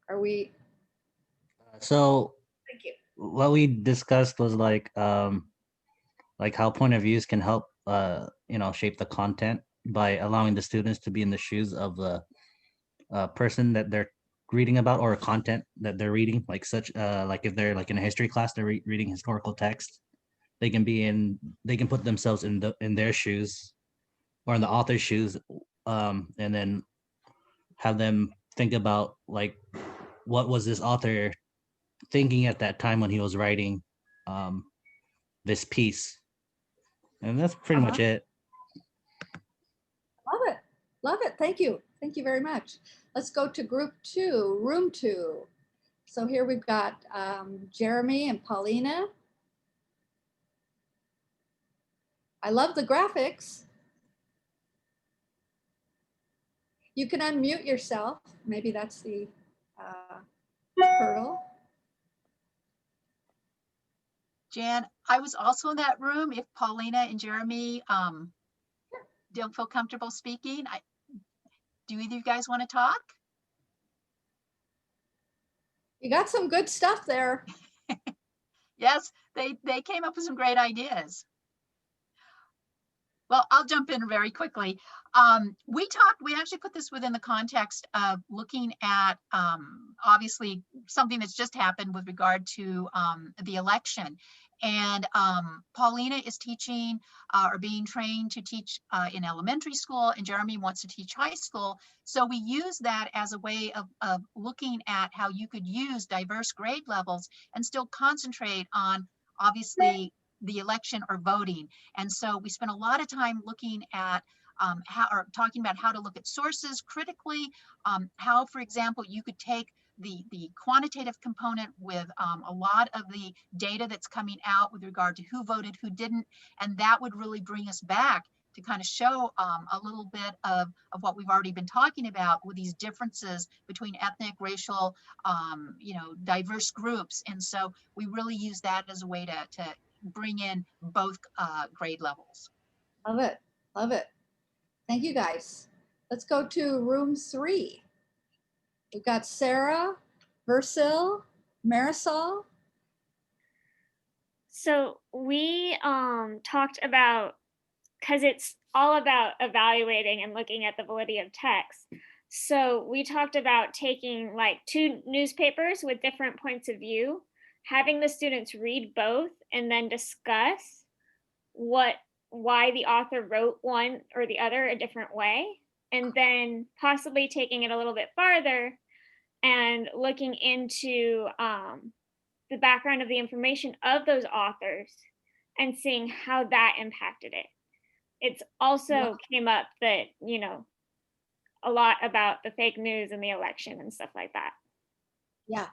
Are we? So Thank you. what we discussed was like how point of views can help shape the content by allowing the students to be in the shoes of the person that they're reading about, or content that they're reading, like like if they're like in a history class, they're reading historical text, they can put themselves in their shoes or in the author's shoes, and then have them think about like what was this author thinking at that time when he was writing this piece. And that's pretty much it. Love it. Love it. Thank you. Thank you very much. Let's go to group 2, room 2. So here we've got Jeremy and Paulina. I love the graphics. You can unmute yourself. Maybe that's the hurdle. Jan, I was also in that room. If Paulina and Jeremy don't feel comfortable speaking, do either of you guys want to talk? You got some good stuff there. Yes, they came up with some great ideas. Well, I'll jump in very quickly. We actually put this within the context of looking at obviously something that's just happened with regard to the election. And Paulina is teaching or being trained to teach in elementary school, and Jeremy wants to teach high school. So we use that as a way of looking at how you could use diverse grade levels and still concentrate on obviously the election or voting. And so we spent a lot of time looking at talking about how to look at sources critically, how, for example, you could take the quantitative component with a lot of the data that's coming out with regard to who voted, who didn't, and that would really bring us back to kind of show a little bit of what we've already been talking about with these differences between ethnic, racial, diverse groups. And so we really use that as a way to bring in both grade levels. Love it. Love it. Thank you, guys. Let's go to room 3. We've got Sarah, Versil, Marisol. So we talked about, because it's all about evaluating and looking at the validity of text. So we talked about taking like 2 newspapers with different points of view, having the students read both, and then discuss why the author wrote one or the other a different way, and then possibly taking it a little bit farther and looking into the background of the information of those authors and seeing how that impacted it. It's also came up that, a lot about the fake news and the election and stuff like that. Yeah,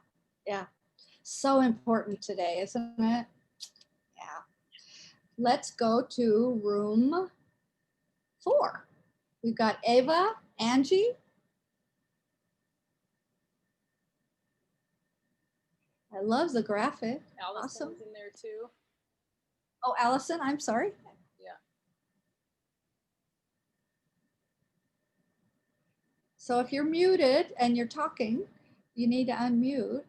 yeah. So important today, isn't it? Yeah. Let's go to room 4. We've got Ava, Angie. I love the graphic. Allison's Awesome. in there too. Oh, Allison, I'm sorry. Yeah. So if you're muted and you're talking, you need to unmute.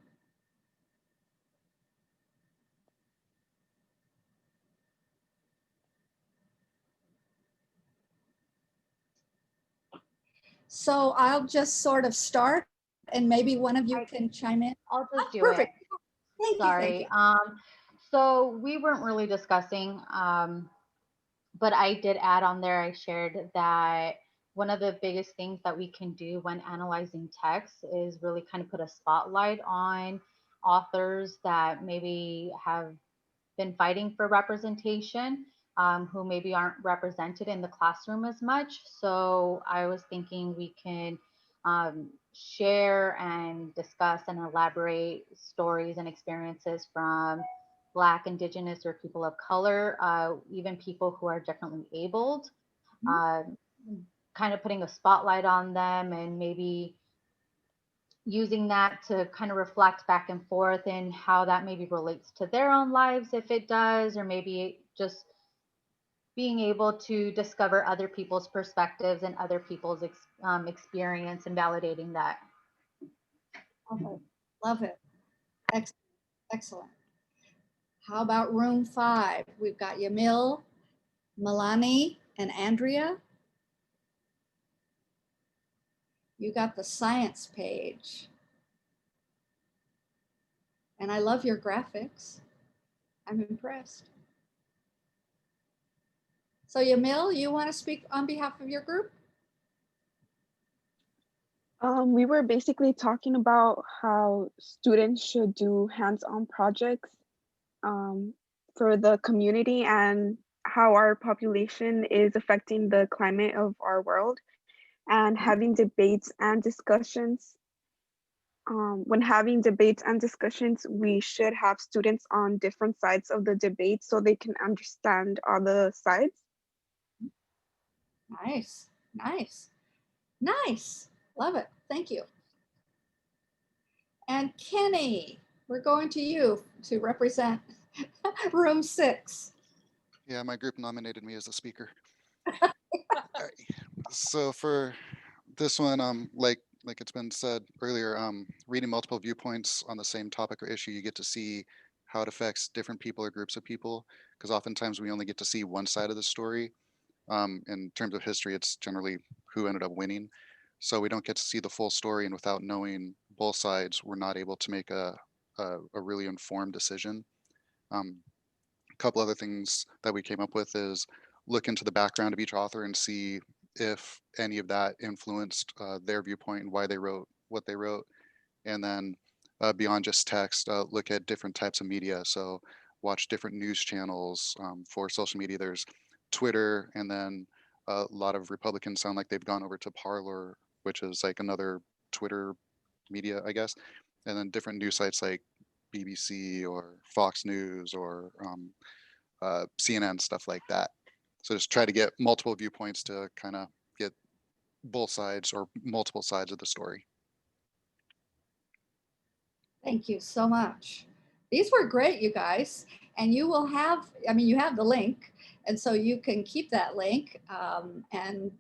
So I'll just sort of start, and maybe one of you can chime in. I'll just do Perfect. it. Thank you. Sorry. So we weren't really discussing, but I did add on there, I shared that one of the biggest things that we can do when analyzing text is really kind of put a spotlight on authors that maybe have been fighting for representation, who maybe aren't represented in the classroom as much. So I was thinking we can share and discuss and elaborate stories and experiences from Black, Indigenous, or people of color, even people who are differently abled, kind of putting a spotlight on them and maybe using that to kind of reflect back and forth and how that maybe relates to their own lives, if it does, or maybe just being able to discover other people's perspectives and other people's experience and validating that. Love it. Love it. Excellent. Excellent. How about room 5? We've got Yamil, Milani, and Andrea. You got the science page. And I love your graphics. I'm impressed. So Yamil, you want to speak on behalf of your group? We were basically talking about how students should do hands-on projects for the community and how our population is affecting the climate of our world, and having debates and discussions. When having debates and discussions, we should have students on different sides of the debate so they can understand all the sides. Nice, nice, nice. Love it. Thank you. And Kenny, we're going to you to represent room 6. Yeah, my group nominated me as a speaker. Alright. So for this one, like it's been said earlier, reading multiple viewpoints on the same topic or issue, you get to see how it affects different people or groups of people, because oftentimes we only get to see one side of the story. In terms of history, it's generally who ended up winning. So we don't get to see the full story, and without knowing both sides, we're not able to make a really informed decision. A couple other things that we came up with is look into the background of each author and see if any of that influenced their viewpoint and why they wrote what they wrote. And then beyond just text, look at different types of media. So watch different news channels. For social media, there's Twitter, and then a lot of Republicans sound like they've gone over to Parler, which is like another Twitter media, I guess. And then different news sites like BBC or Fox News or CNN, stuff like that. So just try to get multiple viewpoints to kind of get both sides or multiple sides of the story. Thank you so much. These were great, you guys. And you will have, I mean, you have the link. And so you can keep that link and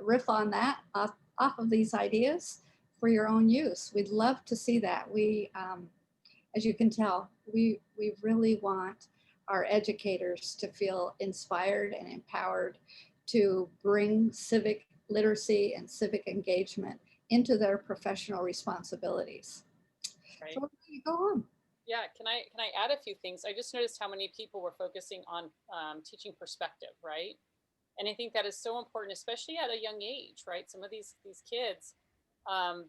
riff on that off of these ideas for your own use. We'd love to see that. We, as you can tell, we really want our educators to feel inspired and empowered to bring civic literacy and civic engagement into their professional responsibilities. Right. So go on. Yeah, can I add a few things? I just noticed how many people were focusing on teaching perspective, right? And I think that is so important, especially at a young age, right? Some of these kids,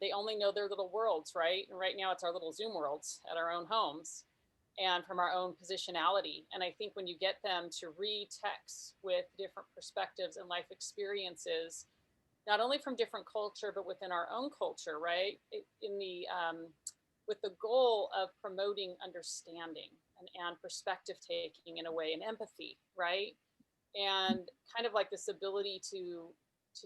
they only know their little worlds, right? And right now it's our little Zoom worlds at our own homes and from our own positionality. And I think when you get them to read texts with different perspectives and life experiences, not only from different culture, but within our own culture, right? In the with the goal of promoting understanding and perspective taking in a way, and empathy, right? And kind of like this ability to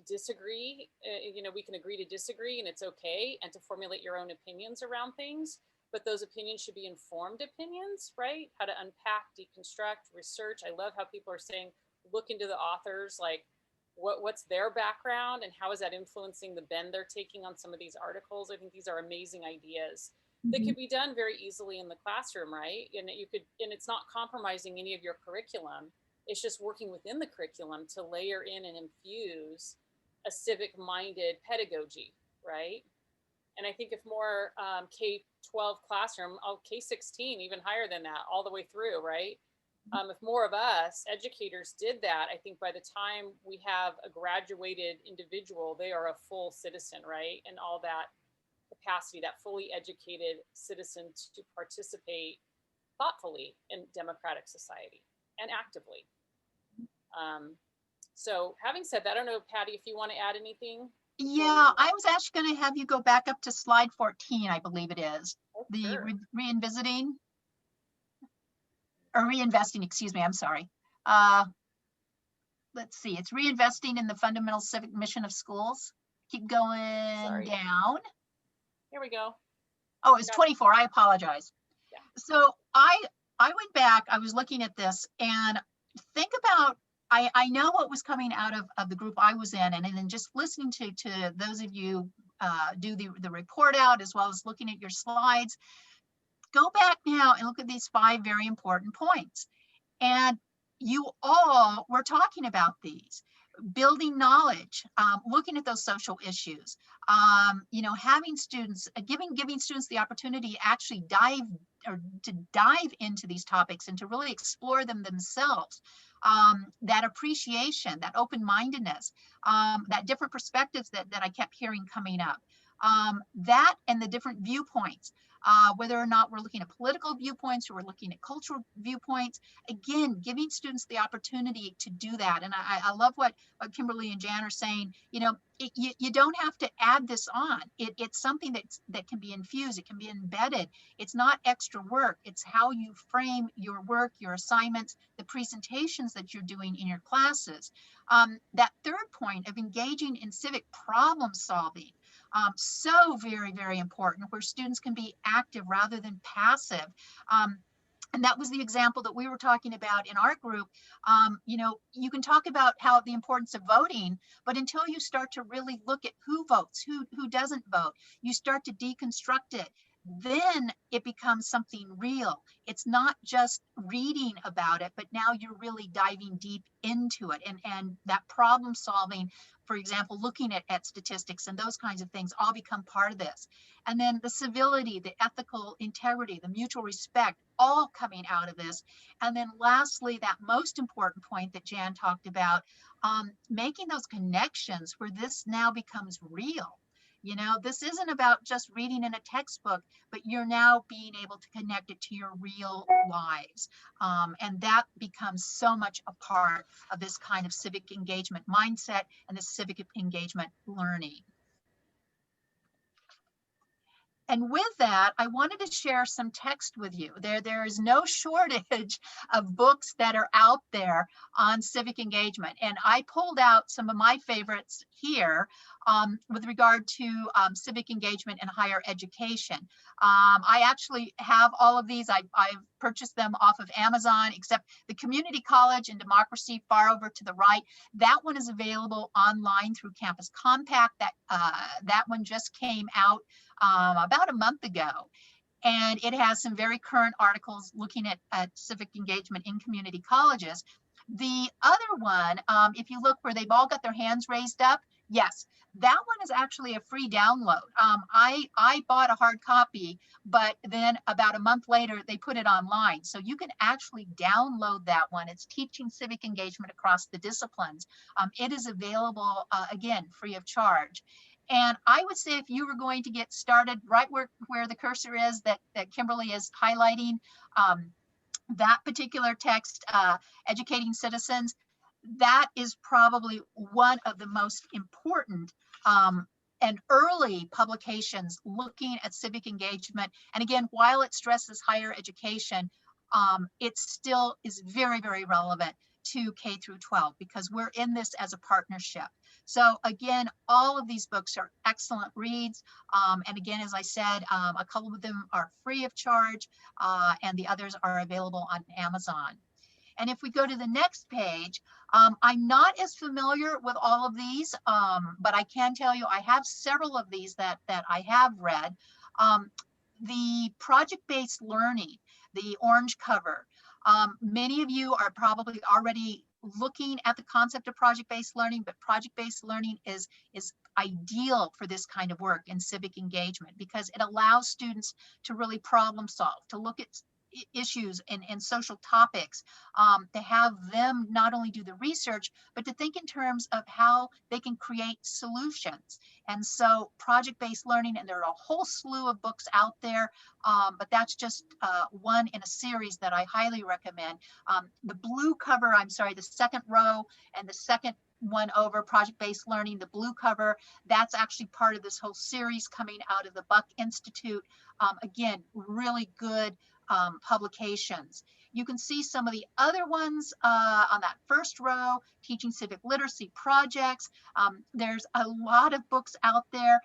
disagree. You know, we can agree to disagree, and it's okay, and to formulate your own opinions around things. But those opinions should be informed opinions, right? How to unpack, deconstruct, research. I love how people are saying, look into the authors, like what's their background and how is that influencing the bend they're taking on some of these articles. I think these are amazing ideas that could be done very easily in the classroom, right? And you could, and it's not compromising any of your curriculum. It's just working within the curriculum to layer in and infuse a civic-minded pedagogy, right? And I think if more K-12 classroom, K-16, even higher than that, all the way through, right? If more of us educators did that, I think by the time we have a graduated individual, they are a full citizen, right? And all that capacity, that fully educated citizen to participate thoughtfully in democratic society and actively. So having said that, I don't know, Patty, if you want to add anything. Yeah, I was actually going to have you go back up to slide 14, I believe it is. Oh, the sure. reinvisiting or reinvesting, excuse me, I'm sorry. Let's see, it's reinvesting in the fundamental civic mission of schools. Keep going down. Here we go. Oh, it's 24, I apologize. Yeah. So I went back, I was looking at this and think about, I know what was coming out of the group I was in, and then just listening to those of you do the report out, as well as looking at your slides. go back now and look at these 5 very important points. And you all were talking about these. Building knowledge, looking at those social issues, having students, giving students the opportunity to actually dive into these topics and to really explore them themselves. That appreciation, that open-mindedness, that different perspectives that I kept hearing coming up, that and the different viewpoints, whether or not we're looking at political viewpoints or we're looking at cultural viewpoints, again, giving students the opportunity to do that. And I love what Kimberly and Jan are saying. You don't have to add this on. It's something that can be infused. It can be embedded. It's not extra work. It's how you frame your work, your assignments, the presentations that you're doing in your classes. That third point of engaging in civic problem solving, so very, very important, where students can be active rather than passive. And that was the example that we were talking about in our group. You can talk about how the importance of voting, but until you start to really look at who votes, who doesn't vote, you start to deconstruct it, then it becomes something real. It's not just reading about it, but now you're really diving deep into it. And that problem solving, for example, looking at statistics and those kinds of things all become part of this. And then the civility, the ethical integrity, the mutual respect, all coming out of this. And then lastly, that most important point that Jan talked about, making those connections where this now becomes real. This isn't about just reading in a textbook, but you're now being able to connect it to your real lives. And that becomes so much a part of this kind of civic engagement mindset and the civic engagement learning. And with that, I wanted to share some text with you. There is no shortage of books that are out there on civic engagement. And I pulled out some of my favorites here with regard to civic engagement in higher education. I actually have all of these. I've purchased them off of Amazon, except the Community College and Democracy far over to the right. That one is available online through Campus Compact. That one just came out about a month ago. And it has some very current articles looking at civic engagement in community colleges. The other one, if you look where they've all got their hands raised up, yes, that one is actually a free download. I bought a hard copy, but then about a month later, they put it online. So you can actually download that one. It's Teaching Civic Engagement Across the Disciplines. It is available, again, free of charge. And I would say if you were going to get started right where the cursor is that Kimberly is highlighting, that particular text, Educating Citizens, that is probably one of the most important and early publications looking at civic engagement. And again, while it stresses higher education, it still is very, very relevant to K through 12 because we're in this as a partnership. So again, all of these books are excellent reads. And again, as I said, a couple of them are free of charge and the others are available on Amazon. And if we go to the next page, I'm not as familiar with all of these, but I can tell you I have several of these that I have read. The project-based learning, the orange cover. Many of you are probably already looking at the concept of project-based learning, but project-based learning is ideal for this kind of work in civic engagement because it allows students to really problem solve, to look at issues and social topics, to have them not only do the research, but to think in terms of how they can create solutions. And so project-based learning, and there are a whole slew of books out there, but that's just one in a series that I highly recommend. The blue cover, the second row and the second one over, project-based learning, the blue cover, that's actually part of this whole series coming out of the Buck Institute. Again, really good publications. You can see some of the other ones on that first row, teaching civic literacy projects. There's a lot of books out there.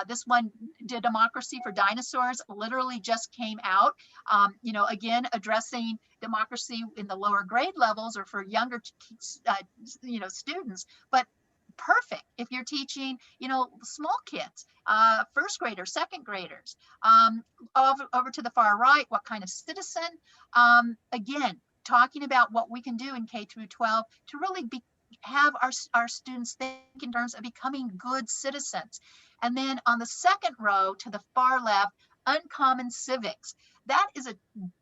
This one, Democracy for Dinosaurs, literally just came out. Again, addressing democracy in the lower grade levels or for younger students, but perfect if you're teaching, you know, small kids, first graders, second graders. Over to the far right, what kind of citizen? Again, talking about what we can do in K through 12 to really have our students think in terms of becoming good citizens. And then on the second row to the far left, Uncommon Civics. That is a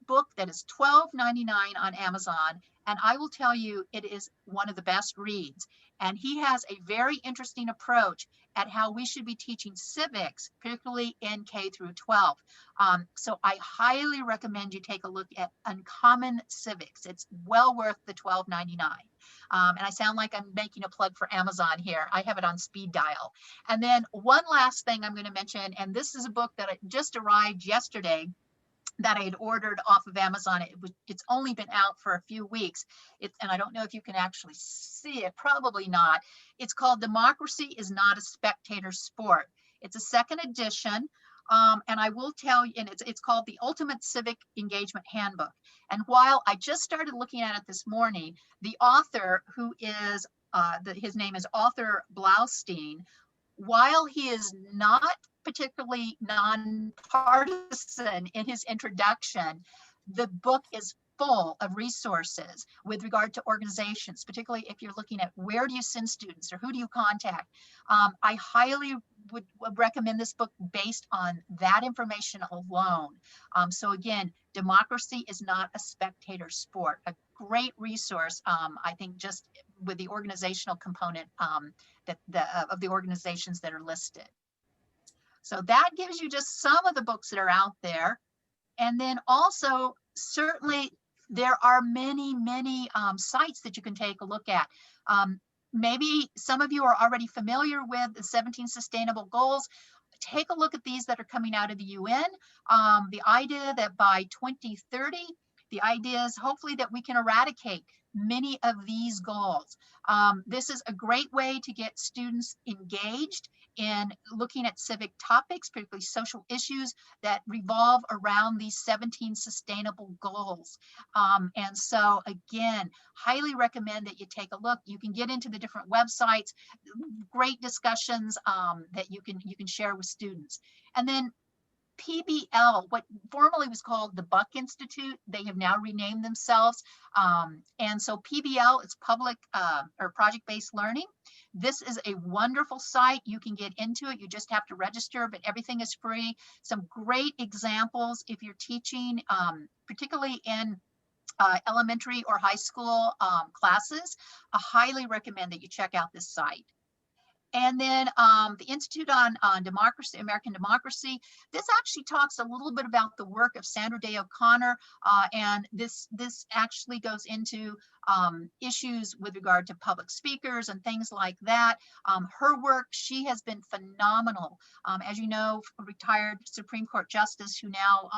book that is $12.99 on Amazon. And I will tell you, it is one of the best reads. And he has a very interesting approach at how we should be teaching civics, particularly in K through 12. So I highly recommend you take a look at Uncommon Civics. It's well worth the $12.99. And I sound like I'm making a plug for Amazon here. I have it on speed dial. And then one last thing I'm going to mention, and this is a book that just arrived yesterday that I had ordered off of Amazon. It's only been out for a few weeks. And I don't know if you can actually see it, probably not. It's called Democracy is Not a Spectator Sport. It's a second edition. And I will tell you, and it's called the Ultimate Civic Engagement Handbook. And while I just started looking at it this morning, the author, who is, his name is Arthur Blaustein, while he is not particularly nonpartisan in his introduction, the book is full of resources with regard to organizations, particularly if you're looking at where do you send students or who do you contact. I highly would recommend this book based on that information alone. So again, Democracy is Not a Spectator Sport, a great resource, I think, just with the organizational component of the organizations that are listed. So that gives you just some of the books that are out there. And then also, certainly, there are many, many sites that you can take a look at. Maybe some of you are already familiar with the 17 Sustainable Goals. Take a look at these that are coming out of the UN. The idea that by 2030, the idea is hopefully that we can eradicate many of these goals. This is a great way to get students engaged in looking at civic topics, particularly social issues that revolve around these 17 sustainable goals. And so again, highly recommend that you take a look. You can get into the different websites, great discussions that you can share with students. And then PBL, what formerly was called the Buck Institute, they have now renamed themselves. And so PBL is public or project-based learning. This is a wonderful site. You can get into it. You just have to register, but everything is free. Some great examples if you're teaching, particularly in elementary or high school classes. I highly recommend that you check out this site. And then the Institute on Democracy, American Democracy, this actually talks a little bit about the work of Sandra Day O'Connor, and this actually goes into issues with regard to public speakers and things like that. Her work, she has been phenomenal. As you know, retired Supreme Court Justice who now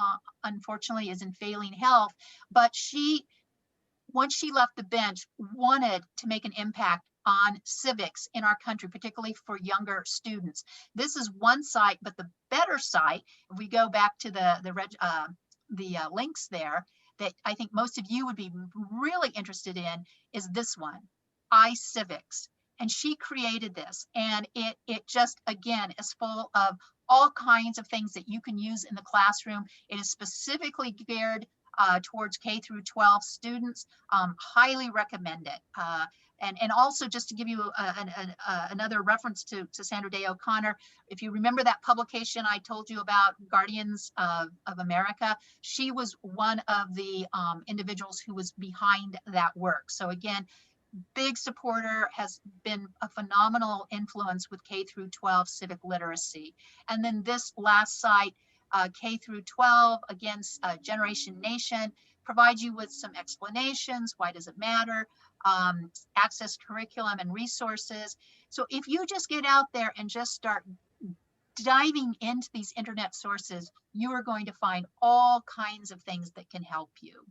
unfortunately is in failing health, but she, once she left the bench, wanted to make an impact on civics in our country, particularly for younger students. This is one site, but the better site, if we go back to the links there, that I think most of you would be really interested in, is this one, iCivics. And she created this, and it just, again, is full of all kinds of things that you can use in the classroom. It is specifically geared towards K through 12 students. Highly recommend it. And also, just to give you another reference to Sandra Day O'Connor, if you remember that publication I told you about, Guardians of America, she was one of the individuals who was behind that work. So again, big supporter, has been a phenomenal influence with K through 12 civic literacy. And then this last site, K through 12, again, Generation Nation, provides you with some explanations. Why does it matter? Access curriculum and resources. So if you just get out there and just start diving into these internet sources, you are going to find all kinds of things that can help you.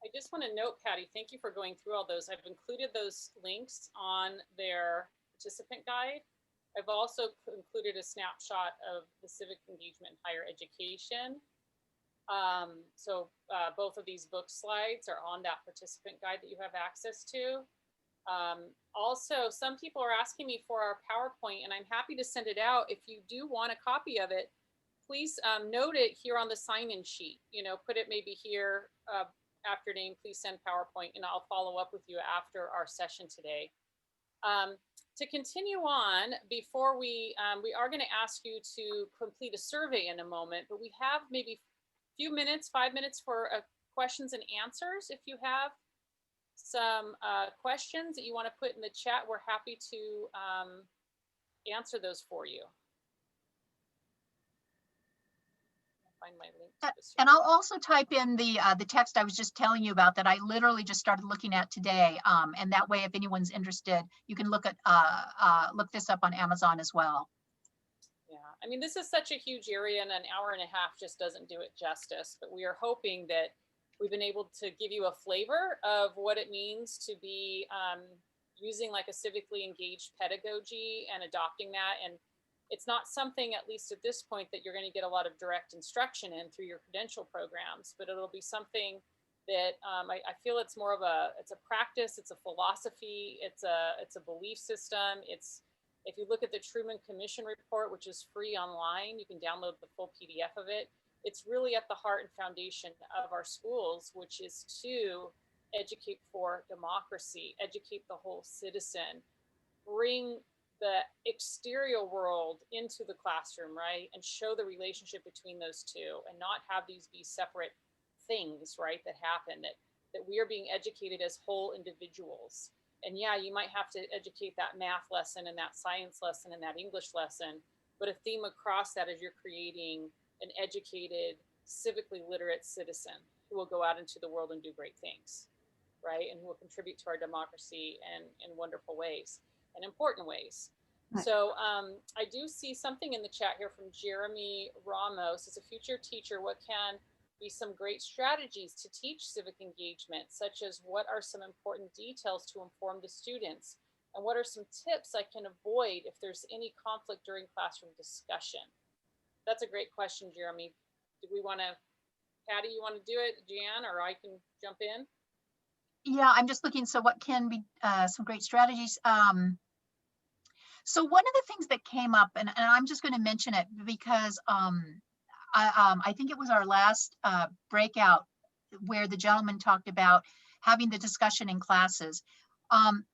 I just want to note, Patty, thank you for going through all those. I've included those links on their participant guide. I've also included a snapshot of the civic engagement in higher education. So both of these book slides are on that participant guide that you have access to. Also, some people are asking me for our PowerPoint, and I'm happy to send it out. If you do want a copy of it, please note it here on the sign-in sheet. You know, put it maybe here after name, please send PowerPoint, and I'll follow up with you after our session today. To continue on, before we are going to ask you to complete a survey in a moment, but we have maybe a few minutes, 5 minutes for questions and answers. If you have some questions that you want to put in the chat, we're happy to answer those for you. Find my link to the survey. And I'll also type in the text I was just telling you about that I literally just started looking at today. And that way, if anyone's interested, you can look this up on Amazon as well. Yeah, I mean, this is such a huge area, and an hour and a half just doesn't do it justice. But we are hoping that we've been able to give you a flavor of what it means to be using like a civically engaged pedagogy and adopting that. And it's not something, at least at this point, that you're going to get a lot of direct instruction in through your credential programs, but it'll be something that I feel it's more of it's a practice, it's a philosophy, it's a belief system. If you look at the Truman Commission report, which is free online, you can download the full PDF of it. It's really at the heart and foundation of our schools, which is to educate for democracy, educate the whole citizen, bring the exterior world into the classroom, right? And show the relationship between those two, and not have these be separate things, right? That happen, that we are being educated as whole individuals. And yeah, you might have to educate that math lesson and that science lesson and that English lesson, but a theme across that is you're creating an educated, civically literate citizen who will go out into the world and do great things, right? And who will contribute to our democracy in wonderful ways and important ways. Right. So I do see something in the chat here from Jeremy Ramos. As a future teacher, what can be some great strategies to teach civic engagement, such as what are some important details to inform the students? And what are some tips I can avoid if there's any conflict during classroom discussion? That's a great question, Jeremy. Do we want to, Patty, you want to do it, Jan, or I can jump in? Yeah, I'm just looking. So what can be some great strategies? So one of the things that came up, and I'm just going to mention it because I think it was our last breakout where the gentleman talked about having the discussion in classes.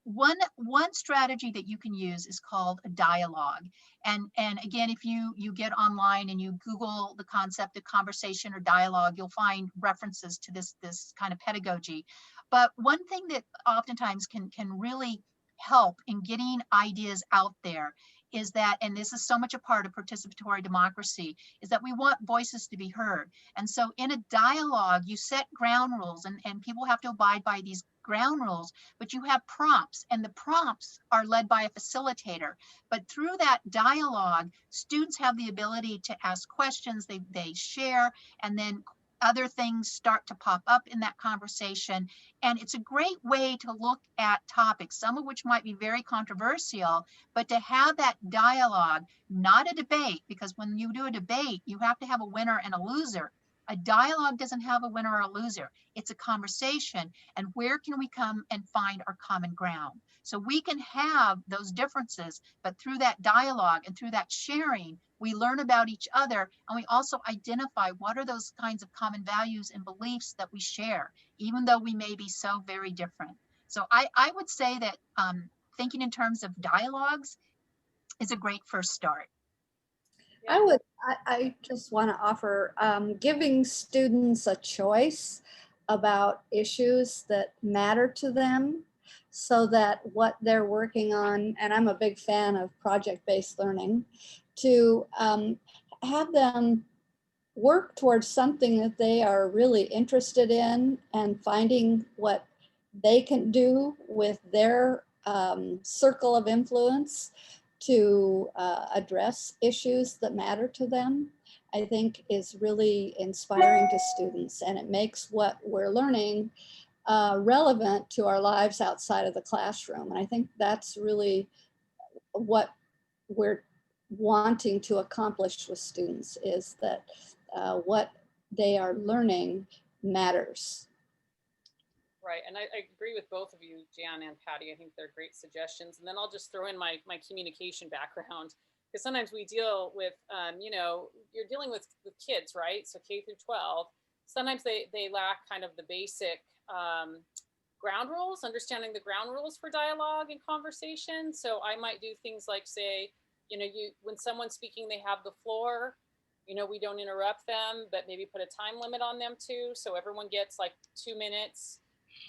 One strategy that you can use is called a dialogue. And again, if you get online and you Google the concept of conversation or dialogue, you'll find references to this kind of pedagogy. But one thing that oftentimes can really help in getting ideas out there is that, and this is so much a part of participatory democracy, is that we want voices to be heard. And so in a dialogue, you set ground rules, and people have to abide by these ground rules, but you have prompts, and the prompts are led by a facilitator. But through that dialogue, students have the ability to ask questions, they share, and then other things start to pop up in that conversation. And it's a great way to look at topics, some of which might be very controversial, but to have that dialogue, not a debate, because when you do a debate, you have to have a winner and a loser. A dialogue doesn't have a winner or a loser. It's a conversation. And where can we come and find our common ground? So we can have those differences, but through that dialogue and through that sharing, we learn about each other, and we also identify what are those kinds of common values and beliefs that we share, even though we may be so very different. So I would say that thinking in terms of dialogues is a great first start. I just want to offer giving students a choice about issues that matter to them, so that what they're working on, and I'm a big fan of project-based learning, to have them work towards something that they are really interested in, and finding what they can do with their circle of influence to address issues that matter to them, I think is really inspiring to students, and it makes what we're learning relevant to our lives outside of the classroom. And I think that's really what we're wanting to accomplish with students, is that what they are learning matters. Right, and I agree with both of you, Jan and Patty. I think they're great suggestions. And then I'll just throw in my communication background, because sometimes we deal with, you know, you're dealing with kids, right? So K through 12. Sometimes they lack kind of the basic ground rules, understanding the ground rules for dialogue and conversation. So I might do things like say, you know, when someone's speaking, they have the floor. You know, we don't interrupt them, but maybe put a time limit on them too, so everyone gets like 2 minutes.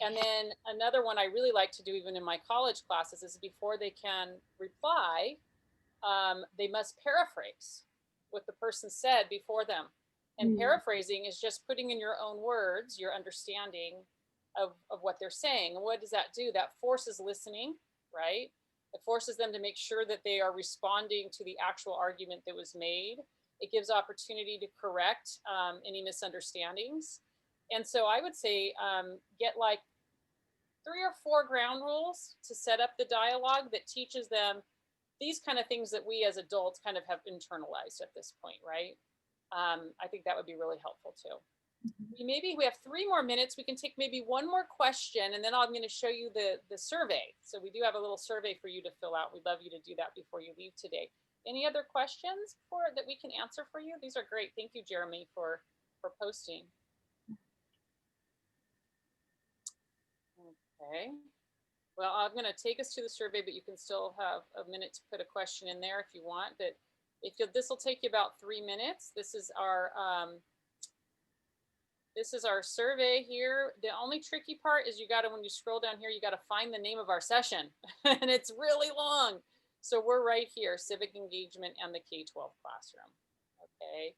And then another one I really like to do, even in my college classes, is before they can reply, they must paraphrase what the person said before them. And paraphrasing is just putting in your own words your understanding of what they're saying. And what does that do? That forces listening, right? It forces them to make sure that they are responding to the actual argument that was made. It gives opportunity to correct any misunderstandings. And so I would say get like 3 or 4 ground rules to set up the dialogue that teaches them these kind of things that we as adults kind of have internalized at this point, right? I think that would be really helpful too. Maybe we have 3 more minutes. We can take maybe one more question, and then I'm going to show you the survey. So we do have a little survey for you to fill out. We'd love you to do that before you leave today. Any other questions that we can answer for you? These are great. Thank you, Jeremy, for posting. Okay. Well, I'm going to take us to the survey, but you can still have a minute to put a question in there if you want. But this will take you about 3 minutes. This is our survey here. The only tricky part is when you scroll down here, you got to find the name of our session, and it's really long. So we're right here, civic engagement and the K-12 classroom. Okay.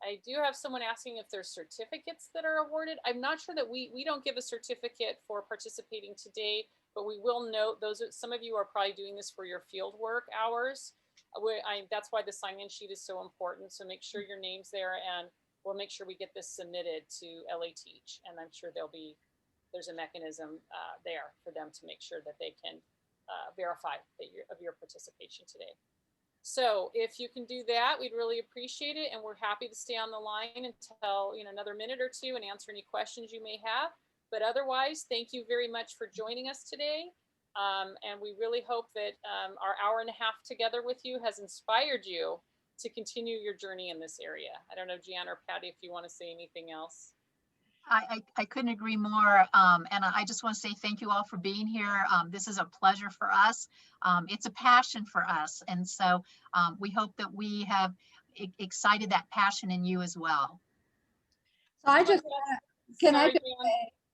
I do have someone asking if there's certificates that are awarded. I'm not sure that we don't give a certificate for participating today, but we will note some of you are probably doing this for your field work hours. That's why the sign-in sheet is so important. So make sure your name's there, and we'll make sure we get this submitted to LA Teach. And I'm sure there's a mechanism there for them to make sure that they can verify of your participation today. So if you can do that, we'd really appreciate it. And we're happy to stay on the line until another minute or two and answer any questions you may have. But otherwise, thank you very much for joining us today. And we really hope that our hour and a half together with you has inspired you to continue your journey in this area. I don't know, Jan or Patty, if you want to say anything else. I couldn't agree more. And I just want to say thank you all for being here. This is a pleasure for us. It's a passion for us. And so we hope that we have excited that passion in you as well. So I just,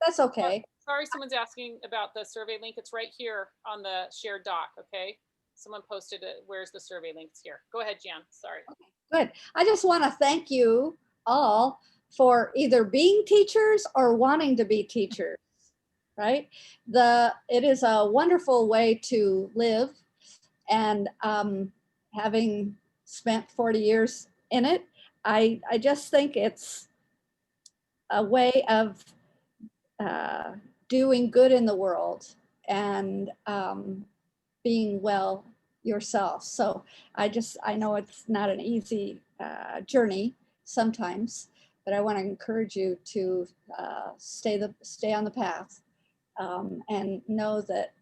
that's okay. Sorry, someone's asking about the survey link. It's right here on the shared doc, okay? Someone posted it. Where's the survey link? It's here. Go ahead, Jan. Sorry. Okay, good. I just want to thank you all for either being teachers or wanting to be teachers, right? It is a wonderful way to live, and having spent 40 years in it, I just think it's a way of doing good in the world and being well yourself. So I know it's not an easy journey sometimes, but I want to encourage you to stay on the path and know that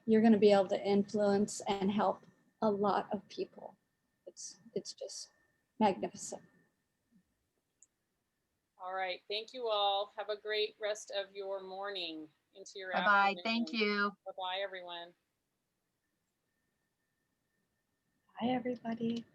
you're going to be able to influence and help a lot of people. It's just magnificent. All right. Thank you all. Have a great rest of your morning into your Bye-bye. afternoon. Thank you. Bye-bye, everyone. Bye, everybody.